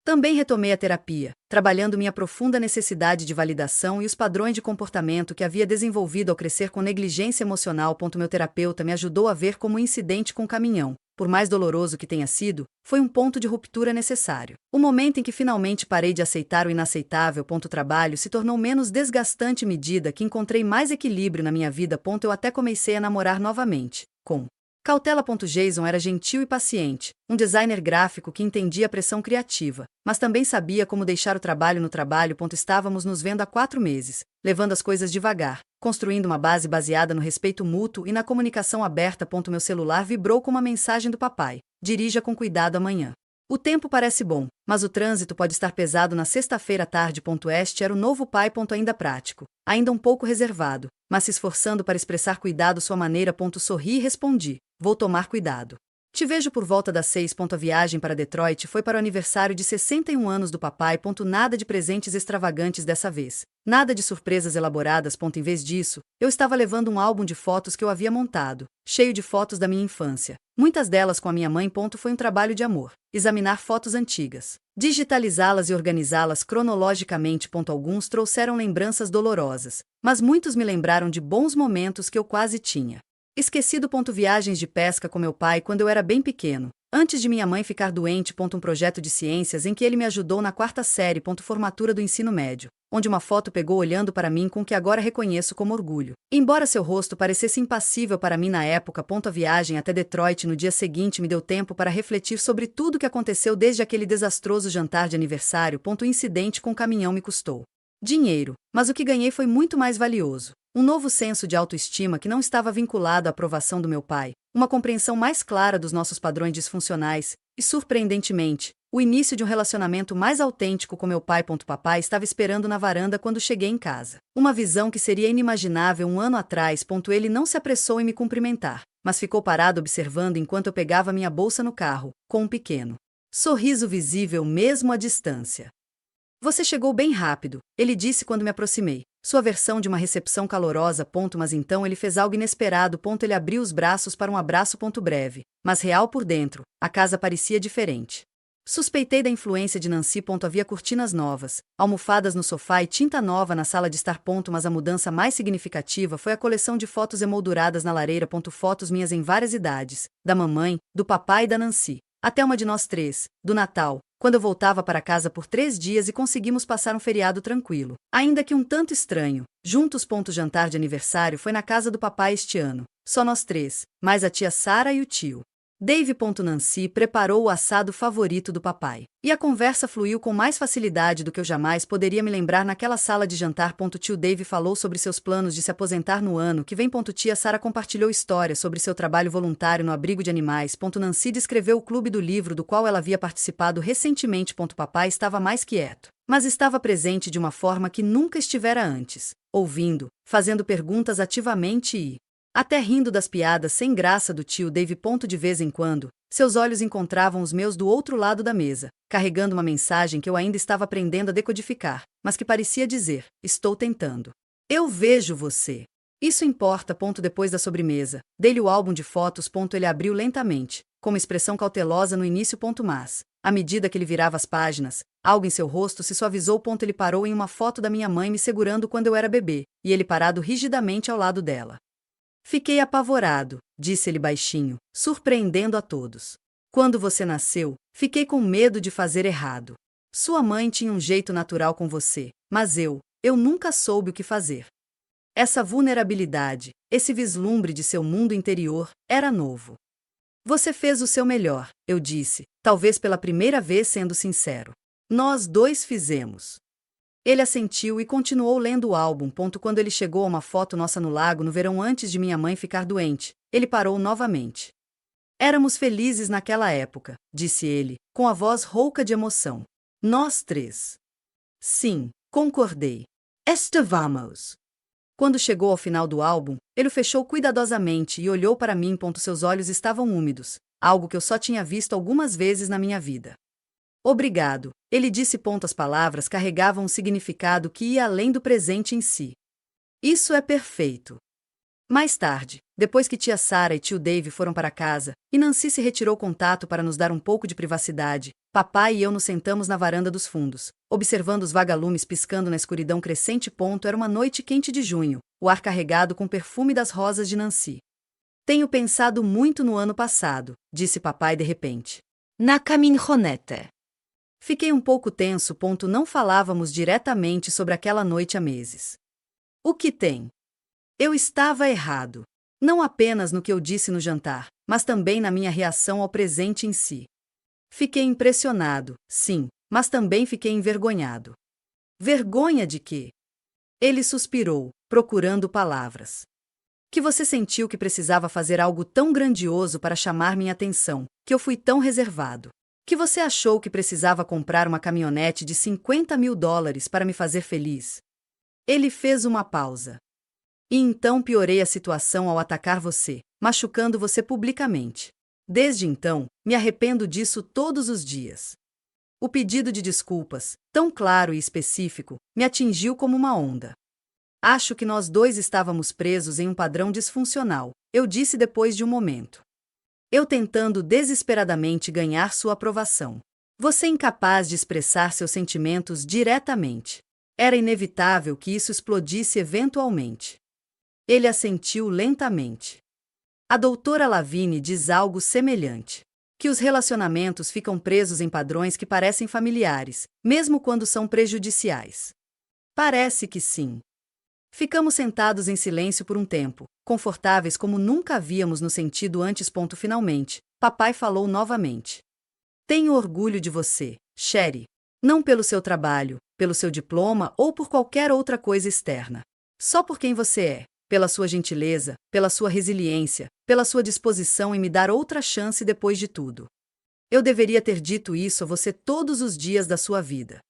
Também retomei a terapia, trabalhando minha profunda necessidade de validação e os padrões de comportamento que havia desenvolvido ao crescer com negligência emocional. Meu terapeuta me ajudou a ver como o incidente com o caminhão, por mais doloroso que tenha sido, foi um ponto de ruptura necessário. O momento em que finalmente parei de aceitar o inaceitável. O trabalho se tornou menos desgastante à medida que encontrei mais equilíbrio na minha vida. Eu até comecei a namorar novamente, com cautela. Jason era gentil e paciente, um designer gráfico que entendia a pressão criativa, mas também sabia como deixar o trabalho no trabalho. Estávamos nos vendo há 4 meses, levando as coisas devagar, construindo uma base baseada no respeito mútuo e na comunicação aberta. Meu celular vibrou com uma mensagem do papai: dirija com cuidado amanhã. O tempo parece bom, mas o trânsito pode estar pesado na sexta-feira à tarde. Este era o novo pai. Ainda prático, ainda um pouco reservado, mas se esforçando para expressar cuidado sua maneira. Sorri e respondi: vou tomar cuidado. Te vejo por volta das 6. A viagem para Detroit foi para o aniversário de 61 anos do papai. Nada de presentes extravagantes dessa vez. Nada de surpresas elaboradas. Em vez disso, eu estava levando um álbum de fotos que eu havia montado, cheio de fotos da minha infância. Muitas delas com a minha mãe. Foi um trabalho de amor. Examinar fotos antigas, digitalizá-las e organizá-las cronologicamente. Alguns trouxeram lembranças dolorosas, mas muitos me lembraram de bons momentos que eu quase tinha esquecido. Viagens de pesca com meu pai quando eu era bem pequeno, antes de minha mãe ficar doente. Um projeto de ciências em que ele me ajudou na 4ª série. Formatura do ensino médio, onde uma foto pegou olhando para mim com que agora reconheço como orgulho. Embora seu rosto parecesse impassível para mim na época. A viagem até Detroit no dia seguinte me deu tempo para refletir sobre tudo o que aconteceu desde aquele desastroso jantar de aniversário. O incidente com o caminhão me custou dinheiro, mas o que ganhei foi muito mais valioso. Um novo senso de autoestima que não estava vinculado à aprovação do meu pai, uma compreensão mais clara dos nossos padrões disfuncionais, e, surpreendentemente, o início de um relacionamento mais autêntico com meu pai. Papai estava esperando na varanda quando cheguei em casa. Uma visão que seria inimaginável um ano atrás. Ele não se apressou em me cumprimentar, mas ficou parado observando enquanto eu pegava minha bolsa no carro, com um pequeno sorriso visível mesmo à distância. Você chegou bem rápido, ele disse quando me aproximei. Sua versão de uma recepção calorosa. Mas então ele fez algo inesperado. Ele abriu os braços para um abraço. Breve, mas real por dentro. A casa parecia diferente. Suspeitei da influência de Nancy. Havia cortinas novas, almofadas no sofá e tinta nova na sala de estar. Mas a mudança mais significativa foi a coleção de fotos emolduradas na lareira. Fotos minhas em várias idades, da mamãe, do papai e da Nancy. Até uma de nós 3, do Natal, quando eu voltava para casa por 3 dias e conseguimos passar um feriado tranquilo, ainda que um tanto estranho. Juntos. Jantar de aniversário foi na casa do papai este ano. Só nós 3, mais a tia Sarah e o tio Dave. Nancy preparou o assado favorito do papai. E a conversa fluiu com mais facilidade do que eu jamais poderia me lembrar naquela sala de jantar. Tio Dave falou sobre seus planos de se aposentar no ano que vem. Tia Sarah compartilhou histórias sobre seu trabalho voluntário no abrigo de animais. Nancy descreveu o clube do livro do qual ela havia participado recentemente. Papai estava mais quieto, mas estava presente de uma forma que nunca estivera antes, ouvindo, fazendo perguntas ativamente e até rindo das piadas sem graça do tio Dave. De vez em quando, seus olhos encontravam os meus do outro lado da mesa, carregando uma mensagem que eu ainda estava aprendendo a decodificar, mas que parecia dizer: estou tentando. Eu vejo você. Isso importa. Depois da sobremesa, dei-lhe o álbum de fotos. Ele abriu lentamente, com uma expressão cautelosa no início. Mas, à medida que ele virava as páginas, algo em seu rosto se suavizou. Ele parou em uma foto da minha mãe me segurando quando eu era bebê, e ele parado rigidamente ao lado dela. Fiquei apavorado, disse ele baixinho, surpreendendo a todos. Quando você nasceu, fiquei com medo de fazer errado. Sua mãe tinha um jeito natural com você, mas eu nunca soube o que fazer. Essa vulnerabilidade, esse vislumbre de seu mundo interior, era novo. Você fez o seu melhor, eu disse, talvez pela primeira vez sendo sincero. Nós dois fizemos. Ele assentiu e continuou lendo o álbum. Quando ele chegou a uma foto nossa no lago no verão antes de minha mãe ficar doente, ele parou novamente. Éramos felizes naquela época, disse ele, com a voz rouca de emoção. Nós três. Sim, concordei. Estávamos. Quando chegou ao final do álbum, ele o fechou cuidadosamente e olhou para mim. Seus olhos estavam úmidos, algo que eu só tinha visto algumas vezes na minha vida. Obrigado, ele disse. As palavras carregavam um significado que ia além do presente em si. Isso é perfeito. Mais tarde, depois que tia Sarah e tio Dave foram para casa, e Nancy se retirou contato para nos dar um pouco de privacidade, papai e eu nos sentamos na varanda dos fundos, observando os vagalumes piscando na escuridão crescente. Era uma noite quente de junho, o ar carregado com o perfume das rosas de Nancy. Tenho pensado muito no ano passado, disse papai de repente. Na caminhonete. Fiquei um pouco tenso. Não falávamos diretamente sobre aquela noite há meses. O que tem? Eu estava errado. Não apenas no que eu disse no jantar, mas também na minha reação ao presente em si. Fiquei impressionado, sim, mas também fiquei envergonhado. Vergonha de quê? Ele suspirou, procurando palavras. Que você sentiu que precisava fazer algo tão grandioso para chamar minha atenção, que eu fui tão reservado. Que você achou que precisava comprar uma caminhonete de $50.000 para me fazer feliz. Ele fez uma pausa. E então piorei a situação ao atacar você, machucando você publicamente. Desde então, me arrependo disso todos os dias. O pedido de desculpas, tão claro e específico, me atingiu como uma onda. Acho que nós dois estávamos presos em um padrão disfuncional, eu disse depois de um momento. Eu tentando desesperadamente ganhar sua aprovação. Você incapaz de expressar seus sentimentos diretamente. Era inevitável que isso explodisse eventualmente. Ele assentiu lentamente. A doutora Lavigne diz algo semelhante. Que os relacionamentos ficam presos em padrões que parecem familiares, mesmo quando são prejudiciais. Parece que sim. Ficamos sentados em silêncio por um tempo, confortáveis como nunca havíamos nos sentido antes. Finalmente, papai falou novamente. Tenho orgulho de você, Sherry. Não pelo seu trabalho, pelo seu diploma ou por qualquer outra coisa externa. Só por quem você é. Pela sua gentileza, pela sua resiliência, pela sua disposição em me dar outra chance depois de tudo. Eu deveria ter dito isso a você todos os dias da sua vida.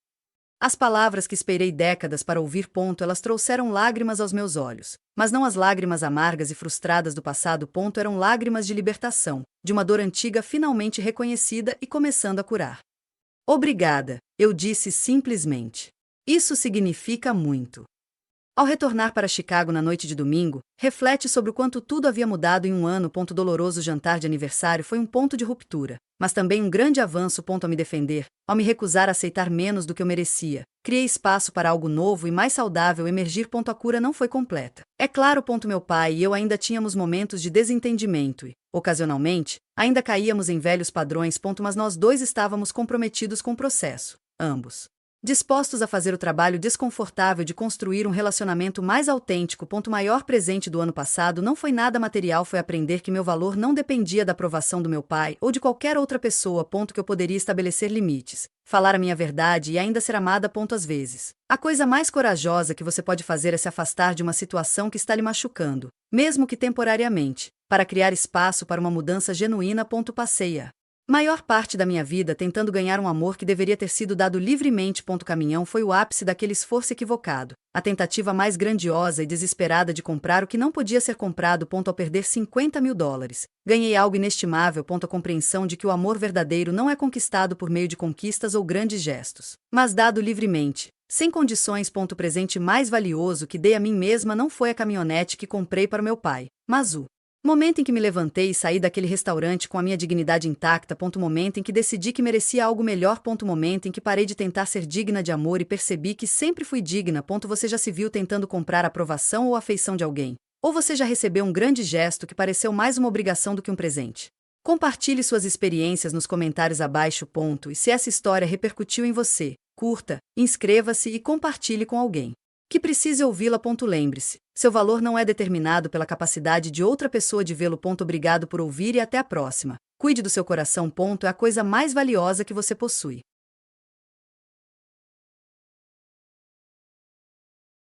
As palavras que esperei décadas para ouvir. Elas trouxeram lágrimas aos meus olhos, mas não as lágrimas amargas e frustradas do passado. Eram lágrimas de libertação, de uma dor antiga finalmente reconhecida e começando a curar. Obrigada, eu disse simplesmente. Isso significa muito. Ao retornar para Chicago na noite de domingo, reflete sobre o quanto tudo havia mudado em um ano. Doloroso jantar de aniversário foi um ponto de ruptura, mas também um grande avanço. A me defender, ao me recusar a aceitar menos do que eu merecia, criei espaço para algo novo e mais saudável emergir. A cura não foi completa. É claro. Meu pai e eu ainda tínhamos momentos de desentendimento e, ocasionalmente, ainda caíamos em velhos padrões. Mas nós dois estávamos comprometidos com o processo, ambos. Dispostos a fazer o trabalho desconfortável de construir um relacionamento mais autêntico. O maior presente do ano passado não foi nada material, foi aprender que meu valor não dependia da aprovação do meu pai ou de qualquer outra pessoa. Que eu poderia estabelecer limites, falar a minha verdade e ainda ser amada. Às vezes, a coisa mais corajosa que você pode fazer é se afastar de uma situação que está lhe machucando, mesmo que temporariamente, para criar espaço para uma mudança genuína. Passeia. Maior parte da minha vida tentando ganhar um amor que deveria ter sido dado livremente. Caminhão foi o ápice daquele esforço equivocado, a tentativa mais grandiosa e desesperada de comprar o que não podia ser comprado. Ao perder $50.000, ganhei algo inestimável. A compreensão de que o amor verdadeiro não é conquistado por meio de conquistas ou grandes gestos, mas dado livremente, sem condições. O presente mais valioso que dei a mim mesma não foi a caminhonete que comprei para meu pai, mas o momento em que me levantei e saí daquele restaurante com a minha dignidade intacta. Momento em que decidi que merecia algo melhor. Momento em que parei de tentar ser digna de amor e percebi que sempre fui digna. Você já se viu tentando comprar a aprovação ou a afeição de alguém? Ou você já recebeu um grande gesto que pareceu mais uma obrigação do que um presente? Compartilhe suas experiências nos comentários abaixo. E se essa história repercutiu em você, curta, inscreva-se e compartilhe com alguém que precise ouvi-la. Lembre-se, seu valor não é determinado pela capacidade de outra pessoa de vê-lo. Obrigado por ouvir e até a próxima. Cuide do seu coração. É a coisa mais valiosa que você possui.